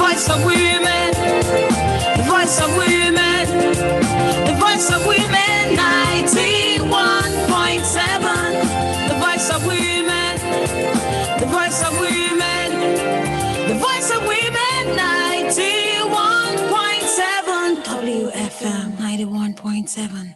voice of women, the voice of women, the voice of women, 91.7, the voice of women, the voice of women, the voice of women, 91.7, WFM 91.7.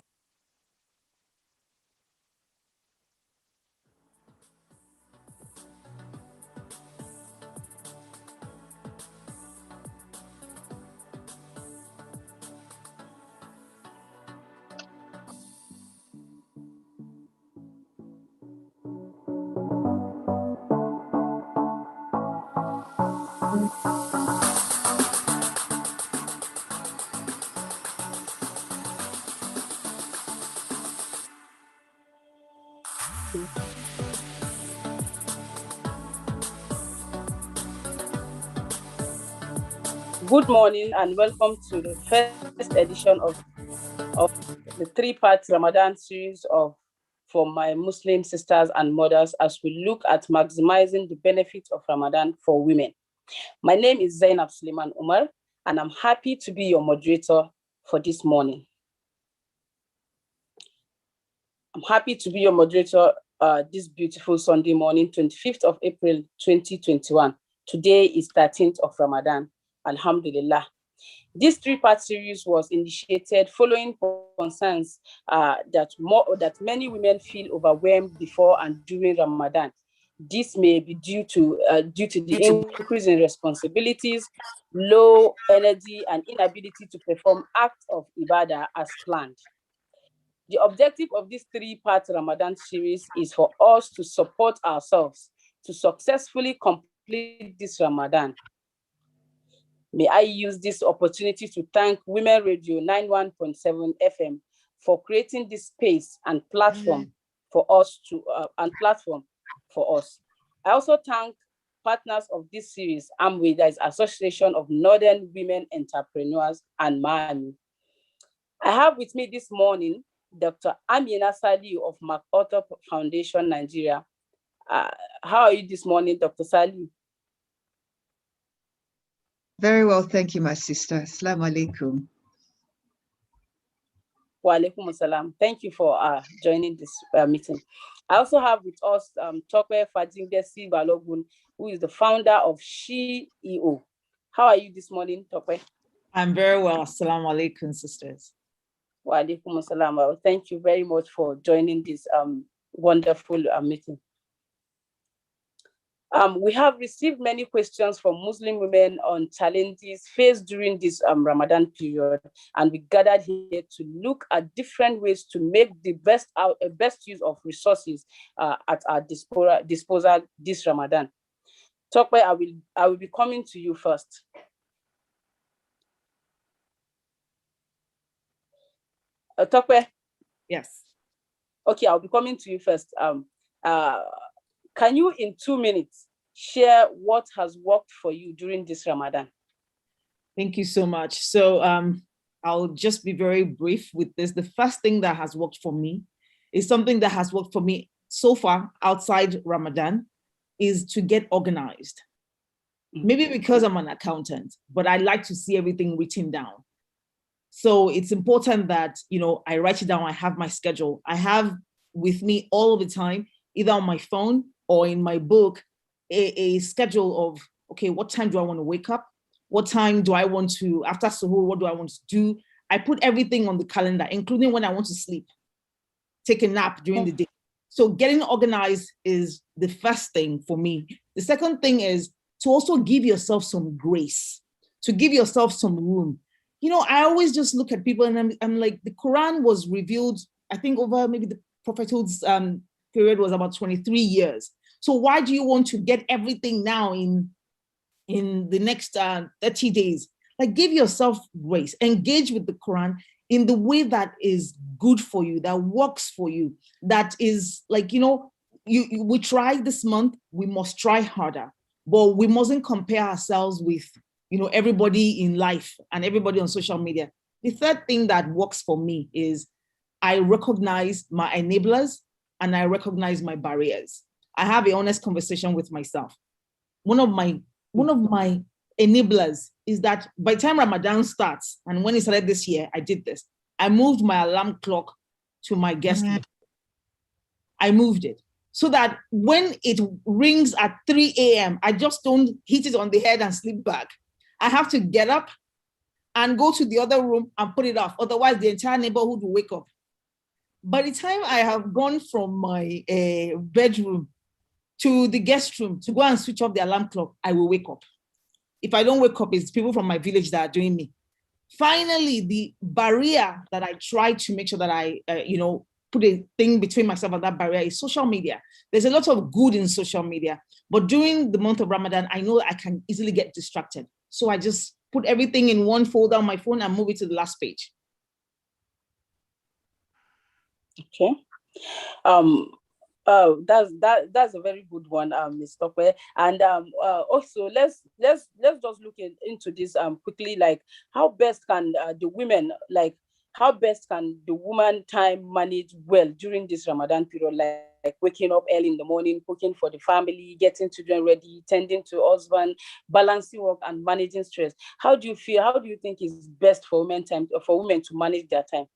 Good morning and welcome to the first edition of the three-part Ramadan series for my Muslim sisters and mothers as we look at maximizing the benefits of Ramadan for women. My name is Zainab Suleiman Umar and I'm happy to be your moderator for this morning. I'm happy to be your moderator this beautiful Sunday morning, 25th of April, 2021. Today is 13th of Ramadan. Alhamdulillah. This three-part series was initiated following concerns that many women feel overwhelmed before and during Ramadan. This may be due to the increase in responsibilities, low energy, and inability to perform acts of ibadah as planned. The objective of this three-part Ramadan series is for us to support ourselves to successfully complete this Ramadan. May I use this opportunity to thank Women Radio 91.7 FM for creating this space and platform for us. I also thank partners of this series, AMWE, that is Association of Northern Women Entrepreneurs, and MANU. I have with me this morning Dr. Amina Saliu of MacArthur Foundation, Nigeria. How are you this morning, Dr. Saliu? Very well, thank you, my sister. Assalamu alaikum. Wa alaikum assalam. Thank you for joining this meeting. I also have with us Chore Fajindesi Balogun, who is the founder of SheEO. How are you this morning, Chore? I'm very well. Assalamu alaikum, sisters. Wa alaikum assalam. Well, thank you very much for joining this wonderful meeting. We have received many questions from Muslim women on challenges faced during this Ramadan period, and we gathered here to look at different ways to make the best use of resources at our disposal this Ramadan. Chore, I will be coming to you first. Chore? Yes. Okay, I'll be coming to you first. Can you, in 2 minutes, share what has worked for you during this Ramadan? Thank you so much. So I'll just be very brief with this. The first thing that has worked for me is something that has worked for me so far outside Ramadan is to get organized. Maybe because I'm an accountant, but I like to see everything written down. So it's important that, I write it down. I have my schedule. I have with me all of the time, either on my phone or in my book, a schedule of, okay, what time do I want to wake up? What time do I want to, after suhoor, what do I want to do? I put everything on the calendar, including when I want to sleep, take a nap during the day. So getting organized is the first thing for me. The second thing is to also give yourself some grace, to give yourself some room. I always just look at people and I'm like, the Quran was revealed, I think over maybe the prophethood's period was about 23 years. So why do you want to get everything now in the next 30 days? Like, give yourself grace, engage with the Quran in the way that is good for you, that works for you, that is like, we tried this month, we must try harder, but we mustn't compare ourselves with, everybody in life and everybody on social media. The third thing that works for me is I recognize my enablers and I recognize my barriers. I have an honest conversation with myself. One of my enablers is that by the time Ramadan starts, and when it started this year, I did this. I moved my alarm clock to my guest room. I moved it so that when it rings at 3 a.m., I just don't hit it on the head and sleep back. I have to get up and go to the other room and put it off. Otherwise, the entire neighborhood will wake up. By the time I have gone from my bedroom to the guest room to go and switch off the alarm clock, I will wake up. If I don't wake up, it's people from my village that are doing me. Finally, the barrier that I try to make sure that I, put a thing between myself and that barrier is social media. There's a lot of good in social media, but during the month of Ramadan, I know I can easily get distracted. So I just put everything in one folder on my phone and move it to the last page. Okay. That's a very good one, Ms. Tokwe. And also let's just look into this quickly. Like, how best can the woman time manage well during this Ramadan period, like waking up early in the morning, cooking for the family, getting children ready, tending to husband, balancing work and managing stress? How do you feel? How do you think is best for women to manage their time?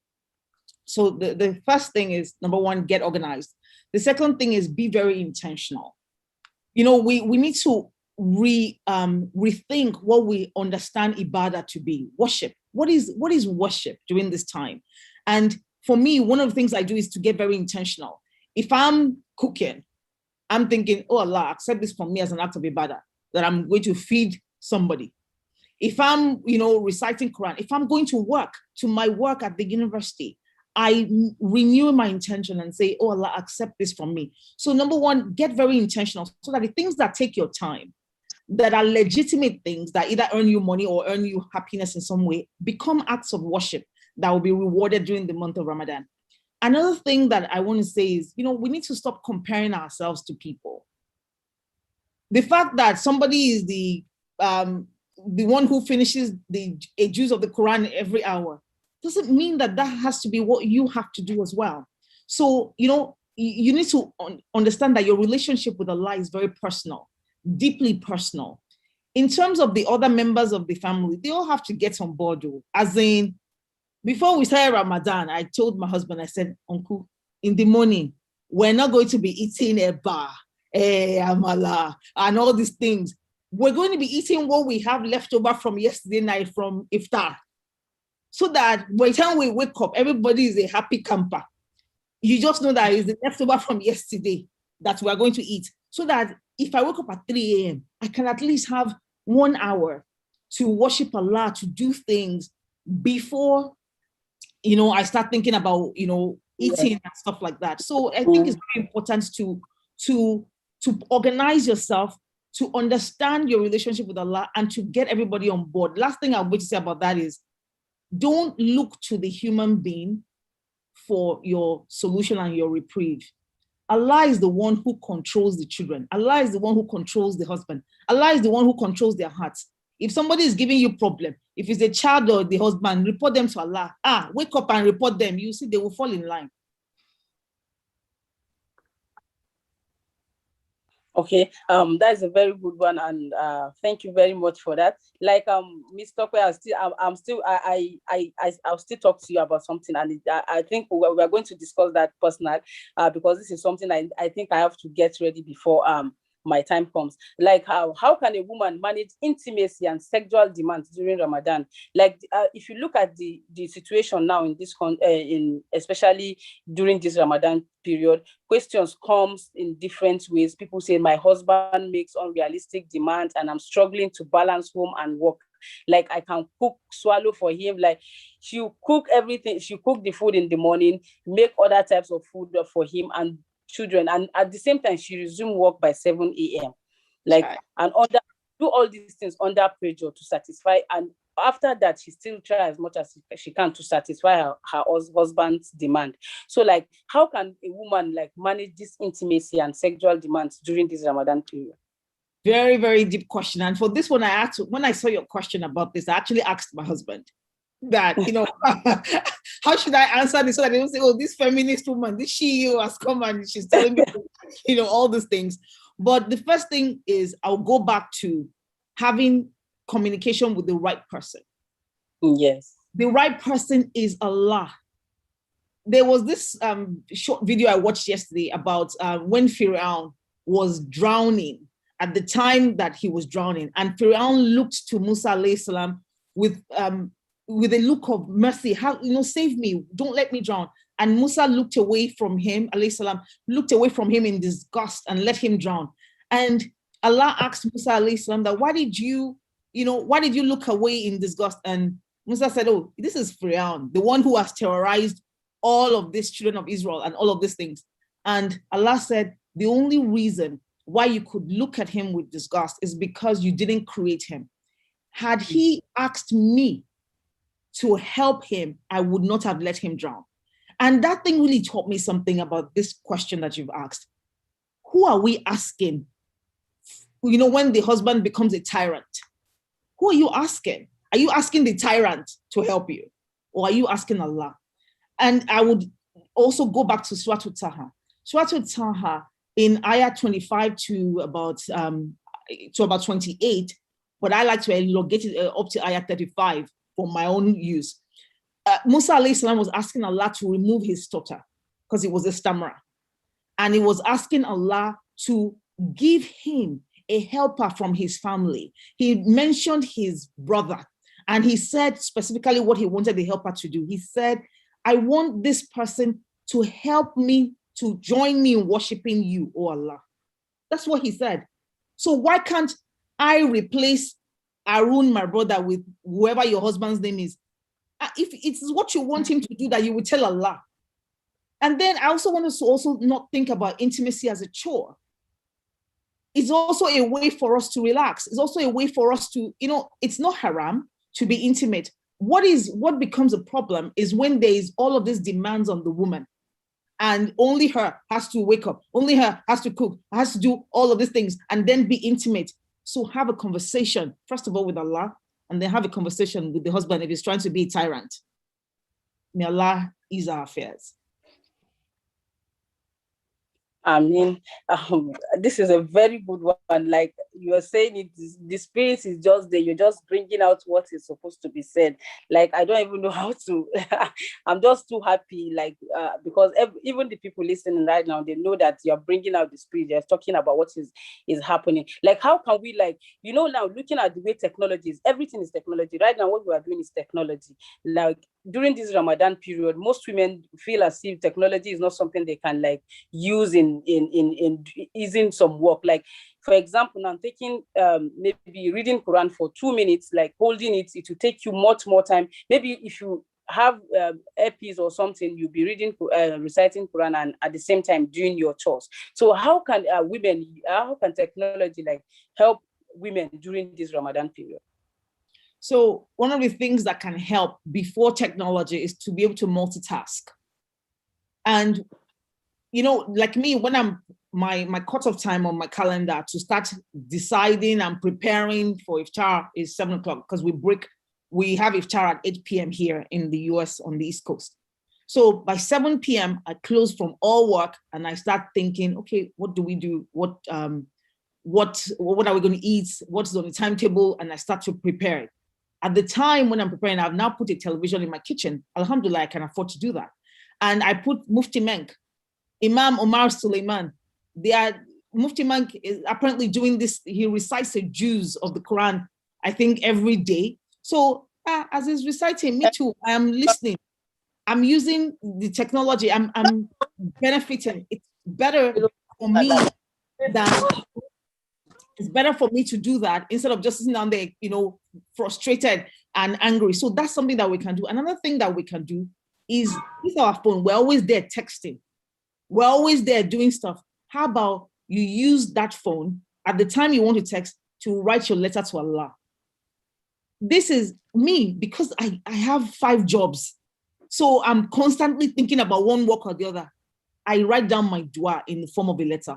So the first thing is, number one, get organized. The second thing is be very intentional. We need to rethink what we understand ibadah to be. Worship. What is worship during this time? And for me, one of the things I do is to get very intentional. If I'm cooking, I'm thinking, oh Allah, accept this from me as an act of ibadah, that I'm going to feed somebody. If I'm, reciting Quran, if I'm going to my work at the university, I renew my intention and say, oh Allah, accept this from me. So number one, get very intentional so that the things that take your time, that are legitimate things that either earn you money or earn you happiness in some way, become acts of worship that will be rewarded during the month of Ramadan. Another thing that I want to say is, we need to stop comparing ourselves to people. The fact that somebody is the one who finishes a juz of the Quran every hour doesn't mean that has to be what you have to do as well. So, you need to understand that your relationship with Allah is very personal, deeply personal. In terms of the other members of the family, they all have to get on board. As in, before we started Ramadan, I told my husband, I said, Uncle, in the morning, we're not going to be eating a bar, amala, and all these things. We're going to be eating what we have left over from yesterday night from iftar. So that by the time we wake up, everybody is a happy camper. You just know that it's the leftover from yesterday that we are going to eat. So that if I wake up at 3 a.m., I can at least have 1 hour to worship Allah, to do things before, I start thinking about, eating and stuff like that. So I think it's very important to organize yourself, to understand your relationship with Allah, and to get everybody on board. Last thing I'm going to say about that is, don't look to the human being for your solution and your reprieve. Allah is the one who controls the children. Allah is the one who controls the husband. Allah is the one who controls their hearts. If somebody is giving you problem, if it's a child or the husband, report them to Allah. Wake up and report them. You see, they will fall in line. Okay, that's a very good one, and thank you very much for that. Like, Ms. Tokwe, I'll still talk to you about something, and I think we're going to discuss that personal, because this is something I think I have to get ready before my time comes. Like, how can a woman manage intimacy and sexual demands during Ramadan? Like, if you look at the situation now in this especially during this Ramadan period, questions comes in different ways. People say, my husband makes unrealistic demands and I'm struggling to balance home and work. Like, I can cook, swallow for him. Like, she'll cook everything. She'll cook the food in the morning, make other types of food for him and children, and at the same time she resume work by 7 a.m. Like, right. And do all these things under pressure to satisfy, and after that she still try as much as she can to satisfy her husband's demand. So, like, how can a woman manage this intimacy and sexual demands during this Ramadan period? Very, very deep question. And for this one, when I saw your question about this, I actually asked my husband that, how should I answer this so that they don't say, oh, this feminist woman, this she has come and she's telling me, all these things. But the first thing is I'll go back to having communication with the right person. Yes. The right person is Allah. There was this short video I watched yesterday about when Firaun was drowning, at the time that he was drowning, and Firaun looked to Musa alayhi salam with a look of mercy. How, save me, don't let me drown. And Musa looked away from him, alayhi salam, looked away from him in disgust and let him drown. And Allah asked Musa alayhi salam that, why did you look away in disgust? And Musa said, oh, this is Firaun, the one who has terrorized all of these children of Israel and all of these things. And Allah said, the only reason why you could look at him with disgust is because you didn't create him. Had he asked me to help him, I would not have let him drown. And that thing really taught me something about this question that you've asked. Who are we asking? When the husband becomes a tyrant, who are you asking? Are you asking the tyrant to help you? Or are you asking Allah? And I would also go back to Surah Taha. Surah Taha in ayah 25 to about 28, but I like to elongate it up to ayah 35 for my own use. Musa alayhi salam was asking Allah to remove his stutter because he was a stammerer. And he was asking Allah to give him a helper from his family. He mentioned his brother, and he said specifically what he wanted the helper to do. He said, I want this person to help me, to join me in worshiping you, O Allah. That's what he said. So why can't I replace Arun, my brother, with whoever your husband's name is? If it's what you want him to do, that you will tell Allah. And then I also want us to also not think about intimacy as a chore. It's also a way for us to relax. It's also a way for us to, it's not haram to be intimate. What becomes a problem is when there is all of these demands on the woman, and only her has to wake up, only her has to cook, has to do all of these things, and then be intimate. So have a conversation, first of all, with Allah, and then have a conversation with the husband if he's trying to be a tyrant. May Allah ease our affairs. I mean, this is a very good one. Like you are saying, the spirit is just there. You're just bringing out what is supposed to be said. Like, I don't even know how to, I'm just too happy. Like, because even the people listening right now, they know that you're bringing out the spirit. You're talking about what is happening. Like, how can we, now looking at the way technology is, everything is technology. Right now, what we are doing is technology. Like, during this Ramadan period, most women feel as if technology is not something they can use in easing some work. Like, for example, now I'm taking maybe reading Quran for 2 minutes, like holding it will take you much more time. Maybe if you have earpiece or something, you'll be reciting Quran and at the same time doing your chores. So how can technology help women during this Ramadan period? So one of the things that can help before technology is to be able to multitask. And, like me, when I'm my cutoff time on my calendar to start deciding and preparing for iftar is 7 o'clock, because we have iftar at 8 p.m. here in the US on the East Coast. So by 7 p.m., I close from all work and I start thinking, okay, what do we do? What are we going to eat? What's on the timetable? And I start to prepare it. At the time when I'm preparing, I've now put a television in my kitchen. Alhamdulillah, I can afford to do that. And I put Mufti Menk, Imam Omar Suleiman. Mufti Menk is apparently doing this. He recites the Jews of the Quran, I think, every day. So as he's reciting, me too, I am listening. I'm using the technology. I'm benefiting. It's better for me it's better for me to do that instead of just sitting down there, frustrated and angry. So that's something that we can do. Another thing that we can do is with our phone, we're always there texting. We're always there doing stuff. How about you use that phone at the time you want to text to write your letter to Allah? This is me because I have 5 jobs. So I'm constantly thinking about one work or the other. I write down my dua in the form of a letter.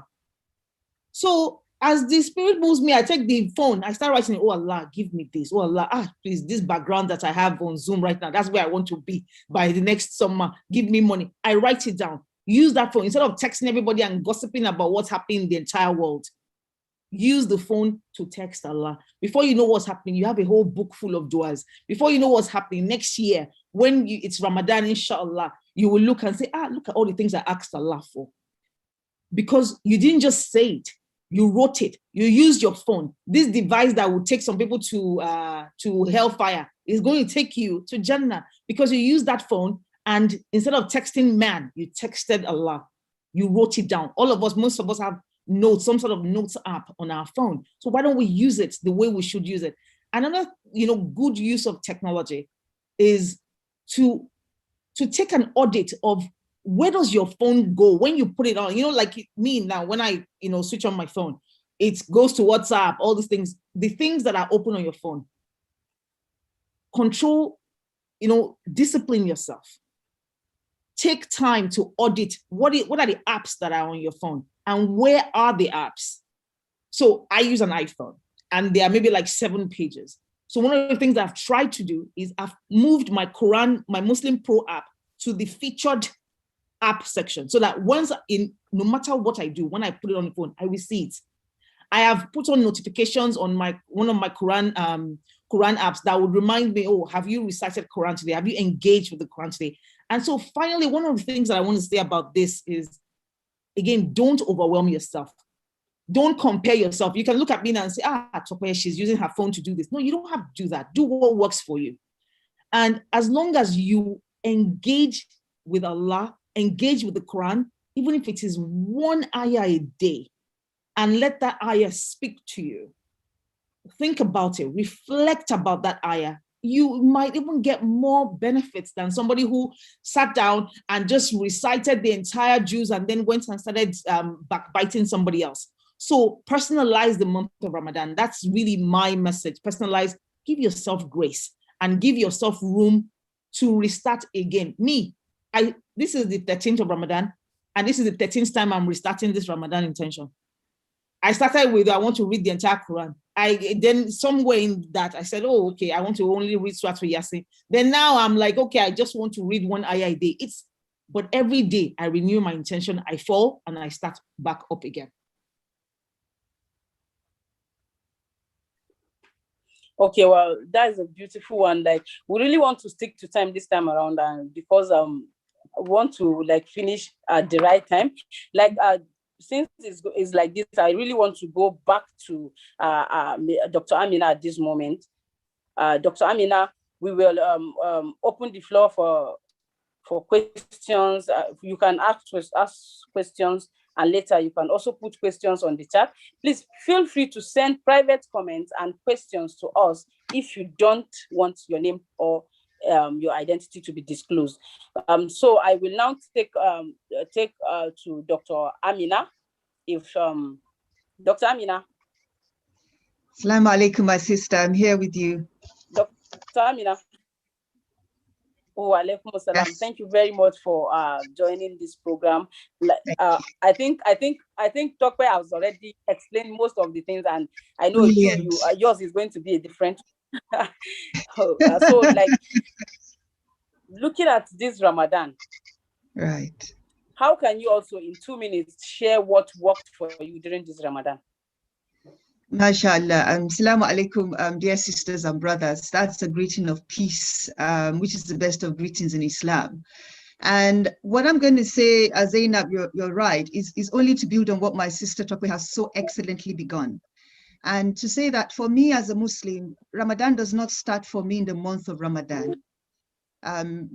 So as the spirit moves me, I take the phone, I start writing, oh Allah, give me this. Oh Allah, please, this background that I have on Zoom right now, that's where I want to be by the next summer. Give me money. I write it down. Use that phone instead of texting everybody and gossiping about what's happening in the entire world. use the phone to text Allah. Before you know what's happening, you have a whole book full of du'as. Before you know what's happening, next year, when it's Ramadan, inshallah, you will look and say, look at all the things I asked Allah for. Because you didn't just say it, you wrote it, you used your phone. This device that will take some people to hellfire is going to take you to Jannah, because you used that phone, and instead of texting man, you texted Allah. You wrote it down. All of us, most of us have notes, some sort of notes app on our phone. So why don't we use it the way we should use it? Another, good use of technology is to take an audit of where does your phone go when you put it on. Like me now, when I switch on my phone, it goes to WhatsApp, all these things, the things that are open on your phone. Control, discipline yourself. Take time to audit what are the apps that are on your phone and where are the apps. So I use an iPhone and there are maybe like 7 pages. So one of the things that I've tried to do is I've moved my Quran, my Muslim Pro app, to the featured app section, so that no matter what I do, when I put it on the phone, I will see it. I have put on notifications on one of my Quran apps that would remind me, have you recited Quran today? Have you engaged with the Quran today? And so finally, one of the things that I want to say about this is, again, don't overwhelm yourself. Don't compare yourself. You can look at me and say, Chore, she's using her phone to do this. No, you don't have to do that. Do what works for you. And as long as you engage with Allah, engage with the Quran, even if it is 1 ayah a day, and let that ayah speak to you. Think about it, reflect about that ayah. You might even get more benefits than somebody who sat down and just recited the entire juz and then went and started backbiting somebody else. So personalize the month of Ramadan. That's really my message. Personalize, give yourself grace and give yourself room to restart again. This is the 13th of Ramadan, and this is the 13th time I'm restarting this Ramadan intention. I started with, I want to read the entire Quran. Then somewhere in that, I said, okay, I want to only read Surah Yasin. Then now I'm like, okay, I just want to read 1 ayah a day. But every day I renew my intention, I fall and I start back up again. Okay, well, that is a beautiful one. Like, we really want to stick to time this time around, and because I want to finish at the right time. Since it's like this, I really want to go back to Dr. Amina at this moment. Dr. Amina, we will open the floor for questions. You can ask questions, and later you can also put questions on the chat. Please feel free to send private comments and questions to us if you don't want your name or your identity to be disclosed. So I will now take to Dr. Amina. If Dr. Amina. Assalamu alaikum, my sister. I'm here with you. Dr. Amina. Alaikum assalam. Yes. Thank you very much for joining this program. I think Chore has already explained most of the things, and I know yours is going to be a different. So looking at this Ramadan, right? How can you also, in 2 minutes, share what worked for you during this Ramadan? MashaAllah. Assalamu alaikum, dear sisters and brothers. That's a greeting of peace, which is the best of greetings in Islam. And what I'm going to say, Zainab, you're right, is only to build on what my sister Chore has so excellently begun. And to say that for me as a Muslim, Ramadan does not start for me in the month of Ramadan.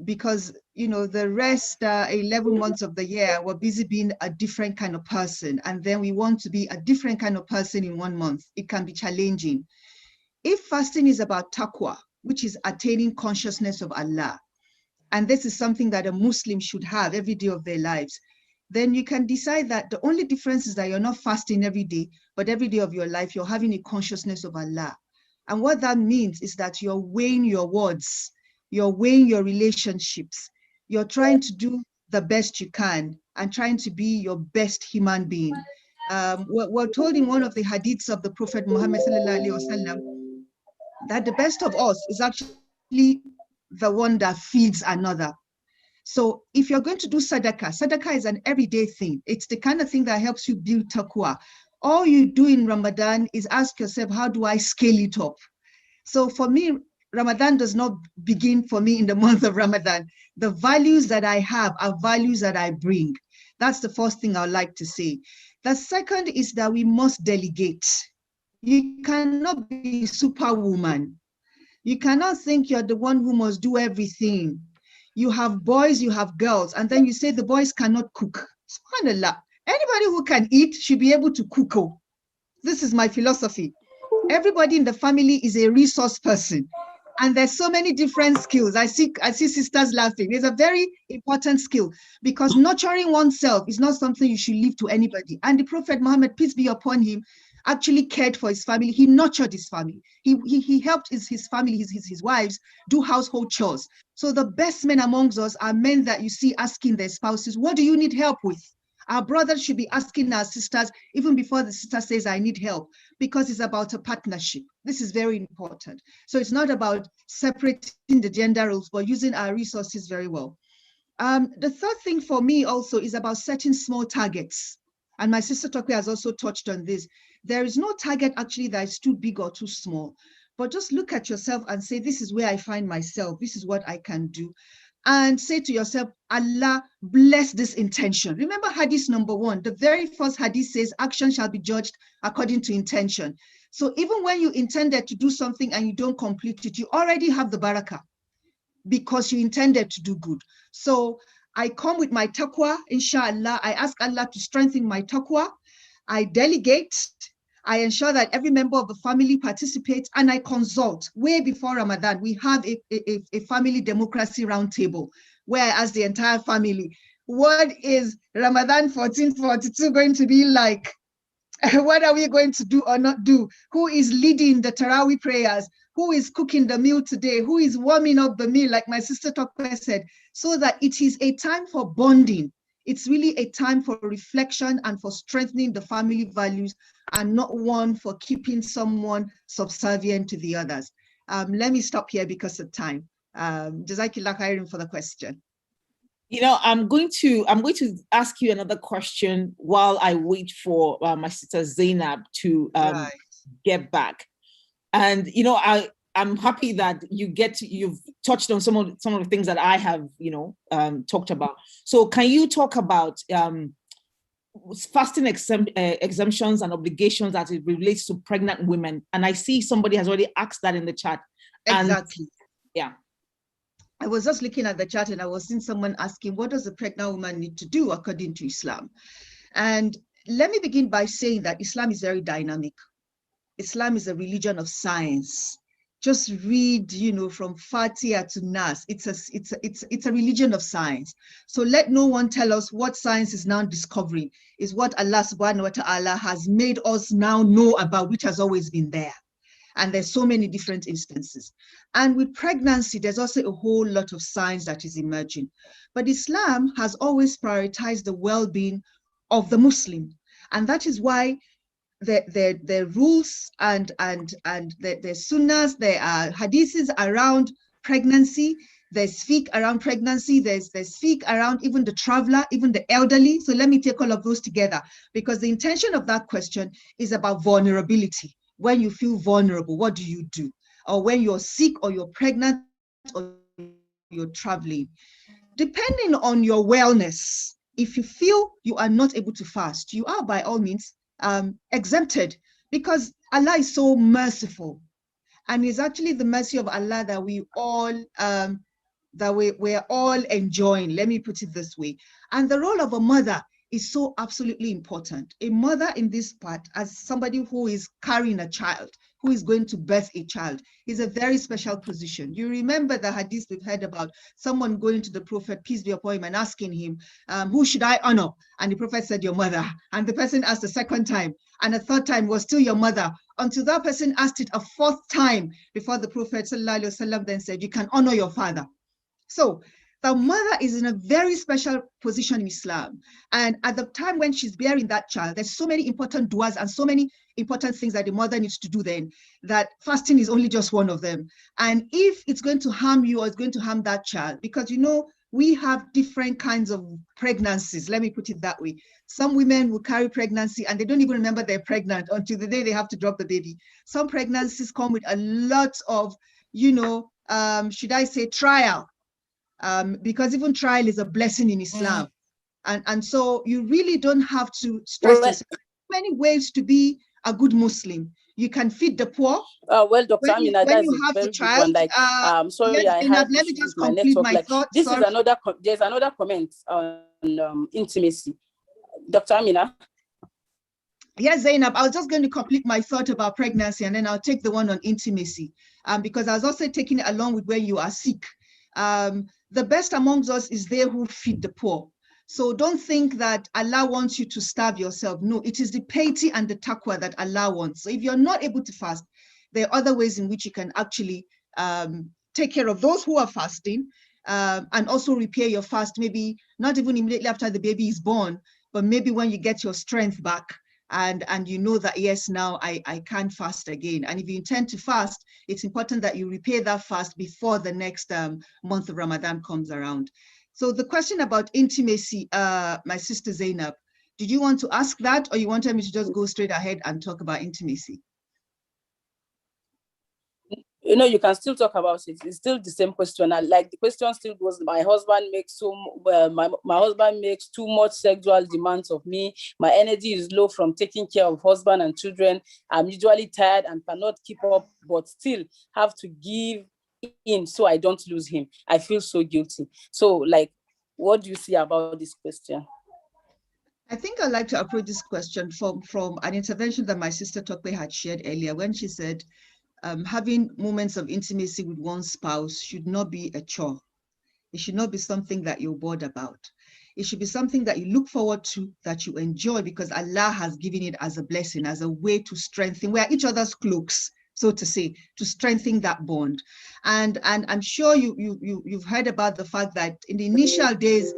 Because, the rest 11 months of the year, we're busy being a different kind of person. And then we want to be a different kind of person in 1 month. It can be challenging. If fasting is about taqwa, which is attaining consciousness of Allah, and this is something that a Muslim should have every day of their lives, then you can decide that the only difference is that you're not fasting every day, but every day of your life, you're having a consciousness of Allah. And what that means is that you're weighing your words, you're weighing your relationships, you're trying to do the best you can and trying to be your best human being. We're told in one of the hadiths of the Prophet Muhammad ﷺ that the best of us is actually the one that feeds another. So if you're going to do sadaqah, sadaqah is an everyday thing. It's the kind of thing that helps you build taqwa. All you do in Ramadan is ask yourself, how do I scale it up? So for me, Ramadan does not begin for me in the month of Ramadan. The values that I have are values that I bring. That's the first thing I would like to say. The second is that we must delegate. You cannot be superwoman. You cannot think you're the one who must do everything. You have boys, you have girls, and then you say the boys cannot cook. SubhanAllah. Anybody who can eat should be able to cook. This is my philosophy. Everybody in the family is a resource person. And there's so many different skills. I see sisters laughing. It's a very important skill because nurturing oneself is not something you should leave to anybody. And the Prophet Muhammad, peace be upon him, actually cared for his family. He nurtured his family. He helped his family, his wives, do household chores. So the best men amongst us are men that you see asking their spouses, what do you need help with? Our brothers should be asking our sisters, even before the sister says, I need help, because it's about a partnership. This is very important. So it's not about separating the gender roles, but using our resources very well. The third thing for me also is about setting small targets. And my sister Tokwe has also touched on this. There is no target actually that is too big or too small, but just look at yourself and say, this is where I find myself. This is what I can do. And say to yourself, Allah bless this intention. Remember hadith number 1, the very first hadith says action shall be judged according to intention. So even when you intended to do something and you don't complete it, you already have the barakah because you intended to do good. So I come with my taqwa, inshallah. I ask Allah to strengthen my taqwa. I delegate. I ensure that every member of the family participates, and I consult. Way before Ramadan, we have a family democracy roundtable where I ask the entire family, what is Ramadan 1442 going to be like? What are we going to do or not do? Who is leading the Taraweeh prayers? Who is cooking the meal today? Who is warming up the meal, like my sister Tokwe said, so that it is a time for bonding. It's really a time for reflection and for strengthening the family values, and not one for keeping someone subservient to the others. Let me stop here because of time. Jazakillah khairan for the question. You know, I'm going to ask you another question while I wait for my sister Zainab to get back. And you know, I'm happy that you've touched on some of the things that I have, talked about. So can you talk about fasting exemptions and obligations as it relates to pregnant women? And I see somebody has already asked that in the chat. Exactly. Yeah. I was just looking at the chat and I was seeing someone asking, what does a pregnant woman need to do according to Islam? And let me begin by saying that Islam is very dynamic. Islam is a religion of science. Just read, from Fatiha to Nas. It's a religion of science. So let no one tell us what science is now discovering is what Allah subhanahu wa ta'ala has made us now know about, which has always been there. And there's so many different instances. And with pregnancy, there's also a whole lot of science that is emerging. But Islam has always prioritized the well-being of the Muslim. And that is why the rules and the sunnahs, there are hadiths around pregnancy, there's fiqh around pregnancy, there's fiqh around even the traveler, even the elderly. So let me take all of those together, because the intention of that question is about vulnerability. When you feel vulnerable, what do you do? Or when you're sick or you're pregnant or you're traveling. Depending on your wellness, if you feel you are not able to fast, you are by all means exempted, because Allah is so merciful, and it's actually the mercy of Allah that we're all enjoying. Let me put it this way. And the role of a mother is so absolutely important. A mother in this part, as somebody who is carrying a child, who is going to birth a child, is a very special position. You remember the hadith we've heard about someone going to the Prophet, peace be upon him, and asking him, who should I honor? And the Prophet said, your mother. And the person asked a second time, and a third time was still your mother, until that person asked it a fourth time before the Prophet ﷺ then said, you can honor your father. So the mother is in a very special position in Islam. And at the time when she's bearing that child, there's so many important du'as and so many important things that the mother needs to do then, that fasting is only just one of them. And if it's going to harm you or it's going to harm that child, because, you know, we have different kinds of pregnancies, let me put it that way. Some women will carry pregnancy and they don't even remember they're pregnant until the day they have to drop the baby. Some pregnancies come with a lot of, you know, should I say trial, because even trial is a blessing in Islam. And so you really don't have to stress yourself. Many ways to be a good Muslim. You can feed the poor. Well, Dr. Amina, that's you a have very the good child, one. Like, sorry, yes, I Zainab, had let me issues just with my complete network. my Like, thought. this Sorry. is another. There's another comment on intimacy. Dr. Amina. Yes, Zainab, I was just going to complete my thought about pregnancy, and then I'll take the one on intimacy, because I was also taking it along with when you are sick. The best amongst us is they who feed the poor. So don't think that Allah wants you to starve yourself. No, it is the piety and the taqwa that Allah wants. So if you're not able to fast, there are other ways in which you can actually take care of those who are fasting, and also repair your fast, maybe not even immediately after the baby is born, but maybe when you get your strength back, and you know that, yes, now I can fast again. And if you intend to fast, it's important that you repair that fast before the next month of Ramadan comes around. So the question about intimacy, my sister Zainab, did you want to ask that, or you wanted me to just go straight ahead and talk about intimacy? You know, you can still talk about it. It's still the same question. And like the question still goes, my husband makes my husband makes too much sexual demands of me. My energy is low from taking care of husband and children. I'm usually tired and cannot keep up, but still have to give in so I don't lose him. I feel so guilty. So, like, what do you see about this question? I think I'd like to approach this question from an intervention that my sister Tokwe had shared earlier, when she said, having moments of intimacy with one's spouse should not be a chore. It should not be something that you're bored about. It should be something that you look forward to, that you enjoy, because Allah has given it as a blessing, as a way to strengthen, we are each other's cloaks, so to say, to strengthen that bond. And I'm sure you've heard about the fact that in the initial days,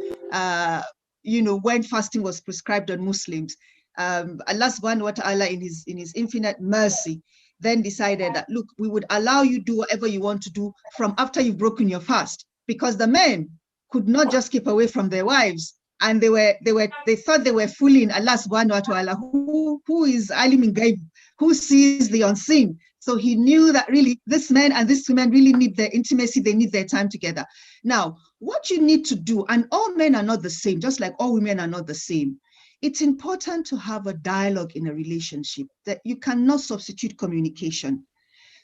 you know, when fasting was prescribed on Muslims, Allah subhanahu wa ta'ala in his infinite mercy then decided that, look, we would allow you do whatever you want to do from after you've broken your fast, because the men could not just keep away from their wives, and they thought they were fooling Allah subhanahu wa ta'ala, who is alim in ghaib, who sees the unseen. So he knew that really this man and this woman really need their intimacy, they need their time together. Now, what you need to do, and all men are not the same, just like all women are not the same, it's important to have a dialogue in a relationship, that you cannot substitute communication.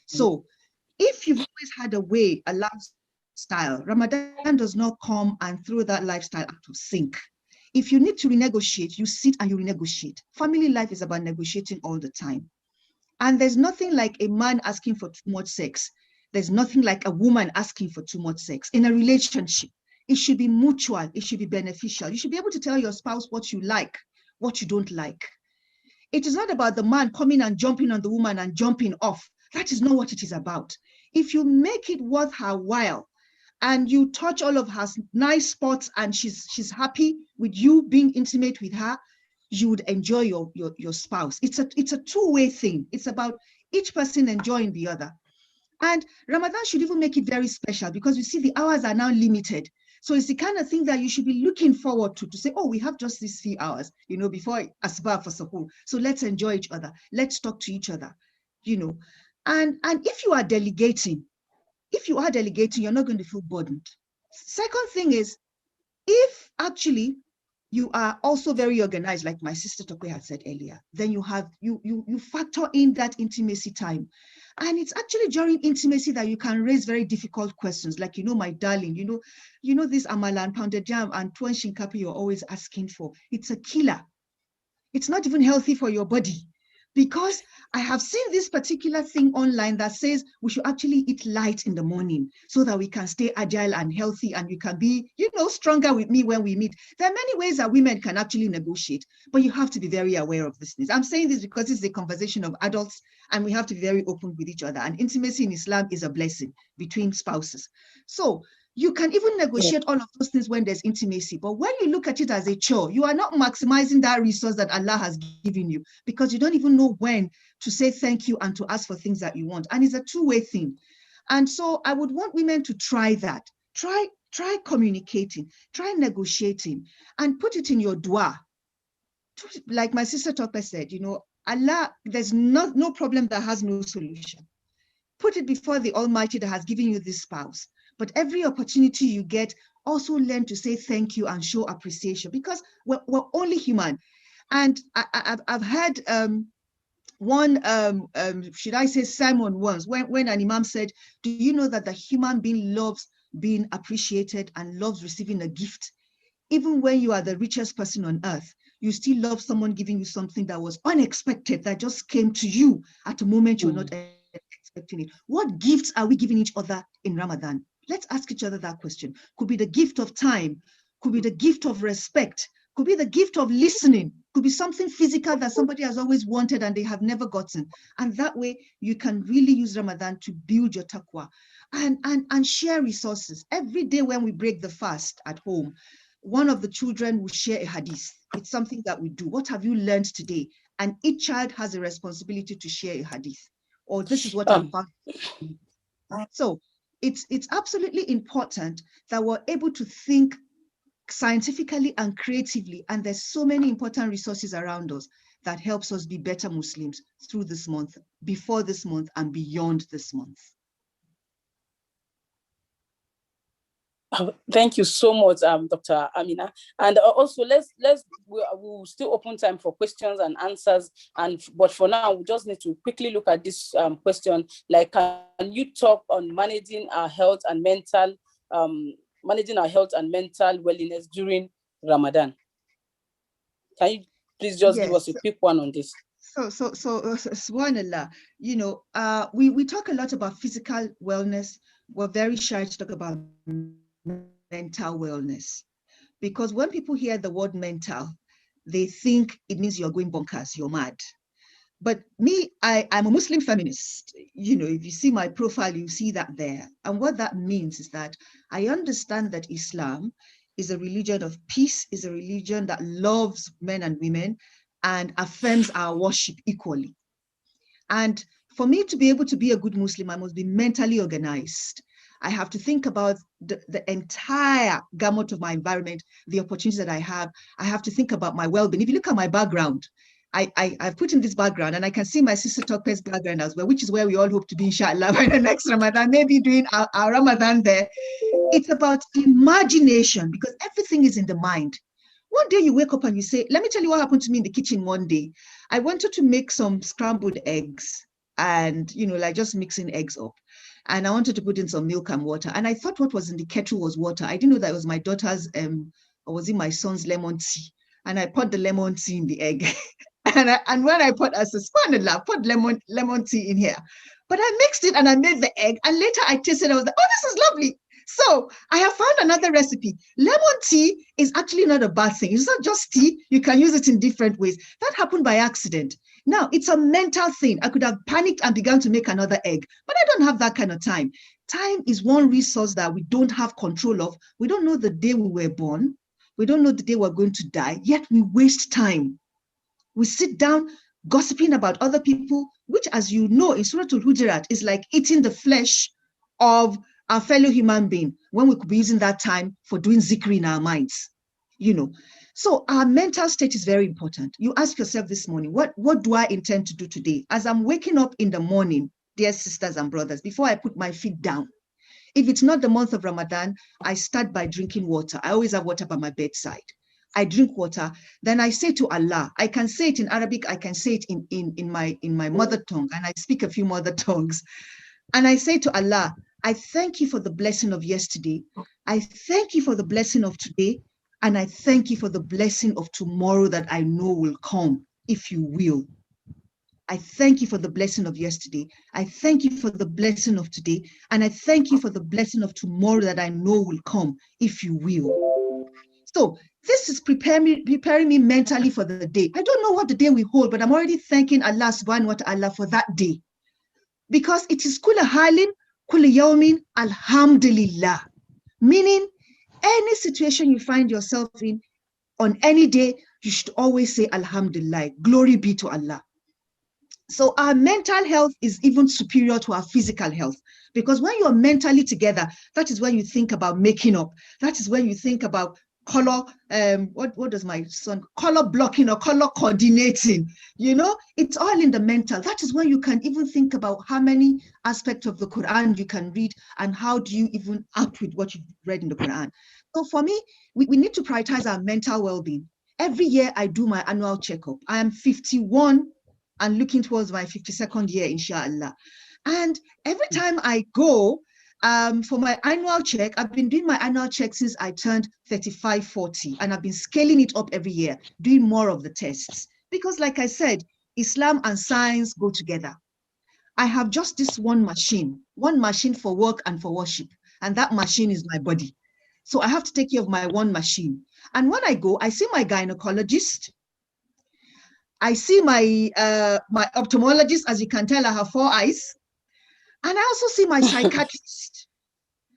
So if you've always had a lifestyle, Ramadan does not come and throw that lifestyle out of sync. If you need to renegotiate, you sit and you renegotiate. Family life is about negotiating all the time. And there's nothing like a man asking for too much sex. There's nothing like a woman asking for too much sex. In a relationship, it should be mutual. It should be beneficial. You should be able to tell your spouse what you like, what you don't like. It is not about the man coming and jumping on the woman and jumping off. That is not what it is about. If you make it worth her while, and you touch all of her nice spots, and she's happy with you being intimate with her, you would enjoy your spouse. It's a two-way thing. It's about each person enjoying the other. And Ramadan should even make it very special, because you see the hours are now limited. So it's the kind of thing that you should be looking forward to say, oh, we have just these few hours, you know, before Asbah for Sahur. So let's enjoy each other. Let's talk to each other, you know. And if you are delegating, you're not going to feel burdened. Second thing is, if actually you are also very organized, like my sister Tokwe had said earlier, then you factor in that intimacy time. And it's actually during intimacy that you can raise very difficult questions, like, you know, my darling, you know this amala and pounded jam and tuwon shinkafa you're always asking for. It's a killer. It's not even healthy for your body. Because I have seen this particular thing online that says we should actually eat light in the morning so that we can stay agile and healthy, and you can be, you know, stronger with me when we meet. There are many ways that women can actually negotiate, but you have to be very aware of this. I'm saying this because it's a conversation of adults, and we have to be very open with each other. And intimacy in Islam is a blessing between spouses. So You can even negotiate all of those things when there's intimacy. But when you look at it as a chore, you are not maximizing that resource that Allah has given you, because you don't even know when to say thank you and to ask for things that you want. And it's a two-way thing. And so I would want women to try that. Try communicating, try negotiating, and put it in your dua. Like my sister Tope said, you know, Allah, there's no problem that has no solution. Put it before the Almighty that has given you this spouse. But every opportunity you get, also learn to say thank you and show appreciation, because we're only human. And I've had one, should I say, sermon once, when an imam said, do you know that the human being loves being appreciated and loves receiving a gift? Even when you are the richest person on earth, you still love someone giving you something that was unexpected, that just came to you at a moment you're not expecting it. What gifts are we giving each other in Ramadan? Let's ask each other that question. Could be the gift of time, could be the gift of respect, could be the gift of listening, could be something physical that somebody has always wanted and they have never gotten. And that way you can really use Ramadan to build your taqwa and share resources. Every day when we break the fast at home, one of the children will share a hadith. It's something that we do. What have you learned today? And each child has a responsibility to share a hadith. Or this is what I'm found. So it's absolutely important that we're able to think scientifically and creatively. And there's so many important resources around us that helps us be better Muslims through this month, before this month, and beyond this month. Thank you so much, Dr. Amina. And also, we'll still open time for questions and answers. But for now, we just need to quickly look at this question. Like, can you talk on managing our health and mental wellness during Ramadan? Can you please just give us a quick one on this? So, subhanallah, you know, we talk a lot about physical wellness. We're very shy to talk about mental wellness, because when people hear the word mental, they think it means you're going bonkers, you're mad. But me, I'm a Muslim feminist. You know, if you see my profile, you see that there. And what that means is that I understand that Islam is a religion of peace, is a religion that loves men and women and affirms our worship equally. And for me to be able to be a good Muslim, I must be mentally organized. I have to think about the entire gamut of my environment, the opportunities that I have. I have to think about my well-being. If you look at my background, I've put in this background, and I can see my sister Tokpe's background as well, which is where we all hope to be, inshallah, by the next Ramadan, maybe doing our Ramadan there. It's about imagination, because everything is in the mind. One day you wake up and you say, let me tell you what happened to me in the kitchen one day. I wanted to make some scrambled eggs and, you know, like just mixing eggs up. And I wanted to put in some milk and water. And I thought what was in the kettle was water. I didn't know that it was my daughter's, or was it my son's lemon tea? And I put the lemon tea in the egg. and when I put, I said, subhanallah, put lemon tea in here. But I mixed it and I made the egg. And later I tasted it. I was like, oh, this is lovely. So I have found another recipe. Lemon tea is actually not a bad thing. It's not just tea. You can use it in different ways. That happened by accident. Now, it's a mental thing. I could have panicked and begun to make another egg, but I don't have that kind of time. Time is one resource that we don't have control of. We don't know the day we were born. We don't know the day we're going to die, yet we waste time. We sit down gossiping about other people, which, as you know, in Surah Al-Hujurat is like eating the flesh of our fellow human being, when we could be using that time for doing zikr in our minds, you know. So our mental state is very important. You ask yourself this morning, what do I intend to do today? As I'm waking up in the morning, dear sisters and brothers, before I put my feet down, if it's not the month of Ramadan, I start by drinking water. I always have water by my bedside. I drink water, then I say to Allah, I can say it in Arabic, I can say it in my mother tongue, and I speak a few mother tongues. And I say to Allah, I thank you for the blessing of yesterday. I thank you for the blessing of today. And I thank you for the blessing of tomorrow that I know will come, if you will. I thank you for the blessing of yesterday. I thank you for the blessing of today. And I thank you for the blessing of tomorrow that I know will come, if you will. So this is preparing me mentally for the day. I don't know what the day will hold, but I'm already thanking Allah subhanahu wa ta'ala for that day. Because it is kulla halin, kulla yawmin, alhamdulillah. Meaning, any situation you find yourself in on any day, you should always say, Alhamdulillah, glory be to Allah. So our mental health is even superior to our physical health, because when you're mentally together, that is when you think about making up. That is when you think about color, what does my son, color blocking or color coordinating, you know, it's all in the mental. That is when you can even think about how many aspects of the Quran you can read and how do you even act with what you've read in the Quran. So for me, we need to prioritize our mental well-being. Every year I do my annual checkup. I am 51 and looking towards my 52nd year, inshallah. And every time I go for my annual check, I've been doing my annual check since I turned 35, 40, and I've been scaling it up every year, doing more of the tests. Because like I said, Islam and science go together. I have just this one machine for work and for worship, and that machine is my body. So I have to take care of my one machine. And when I go, I see my gynecologist, I see my my ophthalmologist. As you can tell, I have 4 eyes. And I also see my psychiatrist.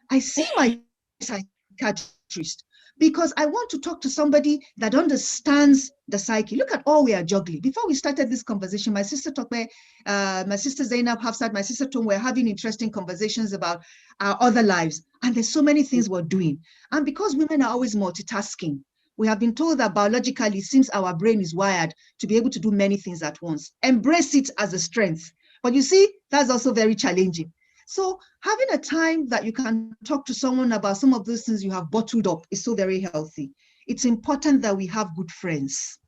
I see my psychiatrist because I want to talk to somebody that understands the psyche. Look at all we are juggling. Before we started this conversation, my sister Tokwe, my sister Zainab Hafsat, my sister Tom were having interesting conversations about our other lives. And there's so many things we're doing. And because women are always multitasking, we have been told that biologically, since our brain is wired to be able to do many things at once, embrace it as a strength. But you see, that's also very challenging. So having a time that you can talk to someone about some of those things you have bottled up is so very healthy. It's important that we have good friends.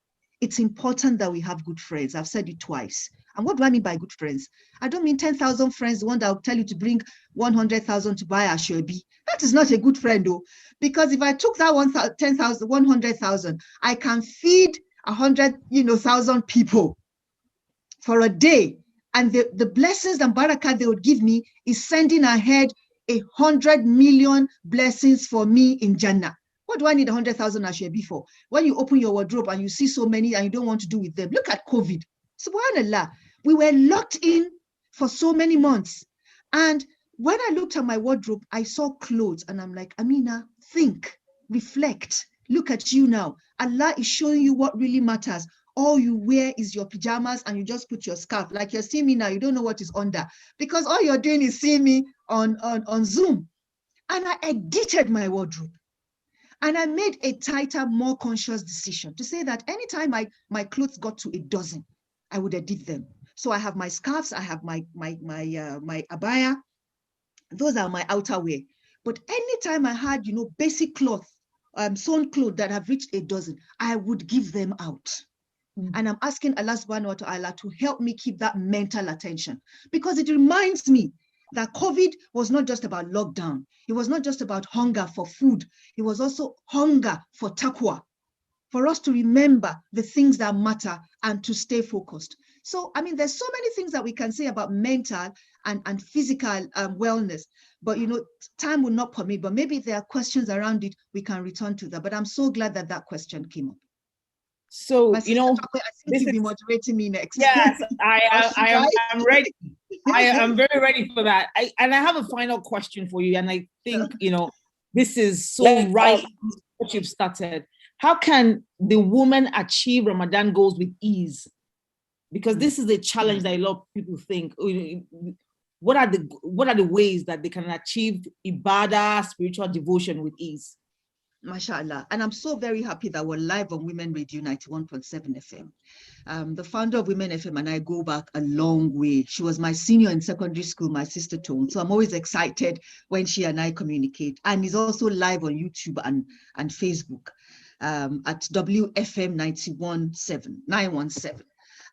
It's important that we have good friends. I've said it twice. And what do I mean by good friends? I don't mean 10,000 friends, the one that will tell you to bring 100,000 to buy a Shobi. That is not a good friend, though. Because if I took that 10,000, 100,000, I can feed 100,000 people for a day. And the blessings and barakah they would give me is sending ahead 100 million blessings for me in Jannah. What do I need 100,000 Ashwebi for? When you open your wardrobe and you see so many and you don't want to do with them, look at COVID. Subhanallah, we were locked in for so many months. And when I looked at my wardrobe, I saw clothes and I'm like, Amina, think, reflect, look at you now. Allah is showing you what really matters. All you wear is your pajamas and you just put your scarf. Like you're seeing me now, you don't know what is under because all you're doing is seeing me on Zoom. And I edited my wardrobe. And I made a tighter, more conscious decision to say that anytime my clothes got to a dozen, I would edit them. So I have my scarves, I have my abaya. Those are my outerwear. But anytime I had, basic cloth, sewn clothes that have reached a dozen, I would give them out. And I'm asking Allah subhanahu wa ta'ala to help me keep that mental attention because it reminds me that COVID was not just about lockdown. It was not just about hunger for food. It was also hunger for taqwa, for us to remember the things that matter and to stay focused. So, I mean, there's so many things that we can say about mental and physical wellness, but, time will not permit, but maybe if there are questions around it, we can return to that. But I'm so glad that that question came up. So, I think you'll be moderating me next. Yes, I'm ready. I am very ready for that. And I have a final question for you. And I think, this is so right what you've started. How can the woman achieve Ramadan goals with ease? Because this is a challenge that a lot of people think. What are the ways that they can achieve ibadah, spiritual devotion with ease? MashaAllah. And I'm so very happy that we're live on Women Radio 91.7 FM. The founder of Women FM and I go back a long way. She was my senior in secondary school, my sister Tone. So I'm always excited when she and I communicate. And is also live on YouTube and Facebook at WFM 917.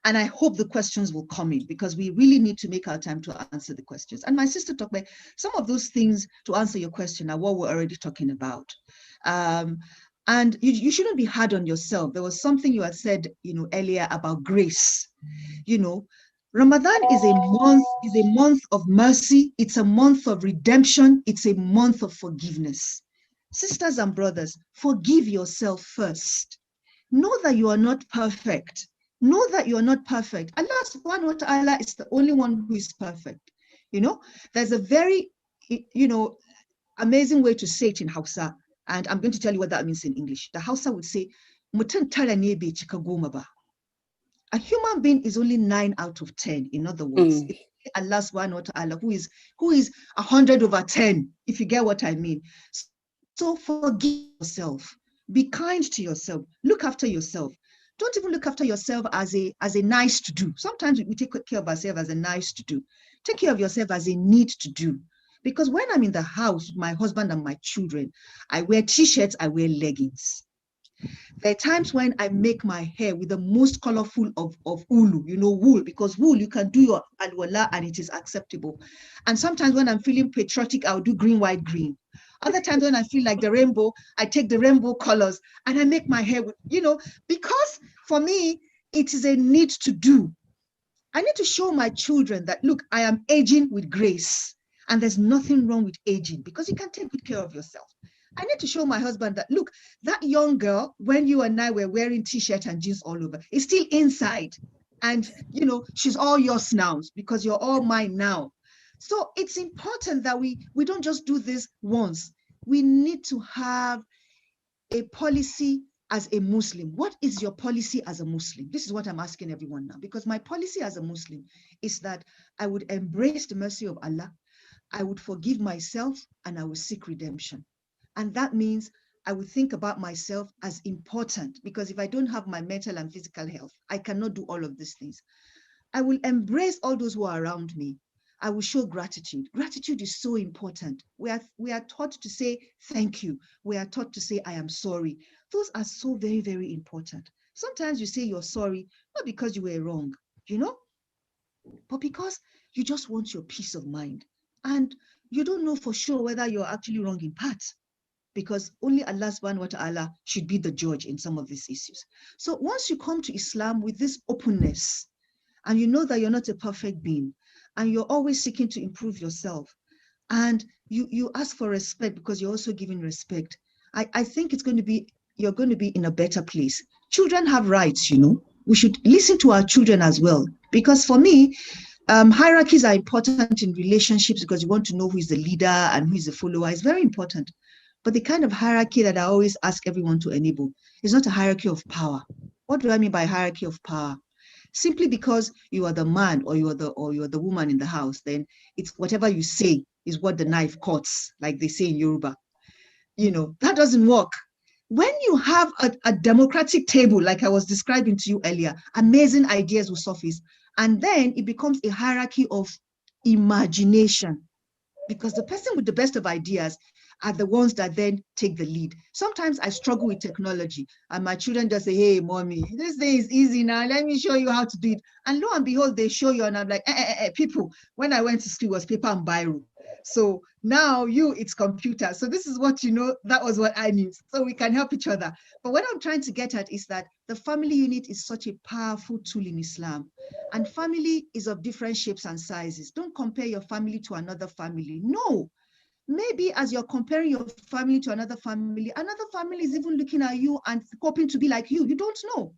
And I hope the questions will come in because we really need to make our time to answer the questions. And my sister talked about some of those things to answer your question are what we're already talking about. And you shouldn't be hard on yourself. There was something you had said, earlier about grace. Ramadan is a month of mercy. It's a month of redemption. It's a month of forgiveness. Sisters and brothers, forgive yourself first. Know that you are not perfect. Know that you are not perfect. Allah subhanahu wa ta'ala is the only one who is perfect. There's a very, amazing way to say it in Hausa. And I'm going to tell you what that means in English. The Hausa would say, "Mutum tara ne bai cika goma ba." A human being is only 9 out of 10. In other words, it's Allah subhanahu wa ta'ala who is 100 over 10, if you get what I mean. So forgive yourself. Be kind to yourself. Look after yourself. Don't even look after yourself as a nice to do. Sometimes we take care of ourselves as a nice to do. Take care of yourself as a need to do. Because when I'm in the house with my husband and my children, I wear t-shirts, I wear leggings. There are times when I make my hair with the most colorful of ulu, wool, because wool, you can do your alwala and it is acceptable. And sometimes when I'm feeling patriotic, I'll do green, white, green. Other times when I feel like the rainbow, I take the rainbow colors and I make my hair with, because for me, it is a need to do. I need to show my children that, look, I am aging with grace. And there's nothing wrong with aging because you can take good care of yourself. I need to show my husband that, look, that young girl, when you and I were wearing t-shirt and jeans all over, is still inside. And, she's all yours now because you're all mine now. So it's important that we don't just do this once. We need to have a policy as a Muslim. What is your policy as a Muslim? This is what I'm asking everyone now, because my policy as a Muslim is that I would embrace the mercy of Allah. I would forgive myself and I would seek redemption. And that means I would think about myself as important, because if I don't have my mental and physical health, I cannot do all of these things. I will embrace all those who are around me. I will show gratitude. Gratitude is so important. We are taught to say thank you. We are taught to say I am sorry. Those are so very, very important. Sometimes you say you're sorry, not because you were wrong, but because you just want your peace of mind. And you don't know for sure whether you're actually wrong in parts, because only Allah subhanahu wa ta'ala should be the judge in some of these issues. So once you come to Islam with this openness, and you know that you're not a perfect being, and you're always seeking to improve yourself, and you ask for respect because you're also giving respect, I think you're going to be in a better place. Children have rights, we should listen to our children as well, because for me, hierarchies are important in relationships because you want to know who is the leader and who is the follower. It's very important. But the kind of hierarchy that I always ask everyone to enable is not a hierarchy of power. What do I mean by hierarchy of power? Simply because you are the man or you're the woman in the house, then it's whatever you say is what the knife cuts, like they say in Yoruba. That doesn't work. When you have a democratic table, like I was describing to you earlier, amazing ideas will surface. And then it becomes a hierarchy of imagination, because the person with the best of ideas are the ones that then take the lead. Sometimes I struggle with technology and my children just say, "Hey, mommy, this thing is easy now. Let me show you how to do it." And lo and behold, they show you and I'm like, people, when I went to school, it was paper and biro. So now it's computer. So this is what that was what I knew. So we can help each other. But what I'm trying to get at is that the family unit is such a powerful tool in Islam. And family is of different shapes and sizes. Don't compare your family to another family. No. Maybe as you're comparing your family to another family is even looking at you and hoping to be like you. You don't know.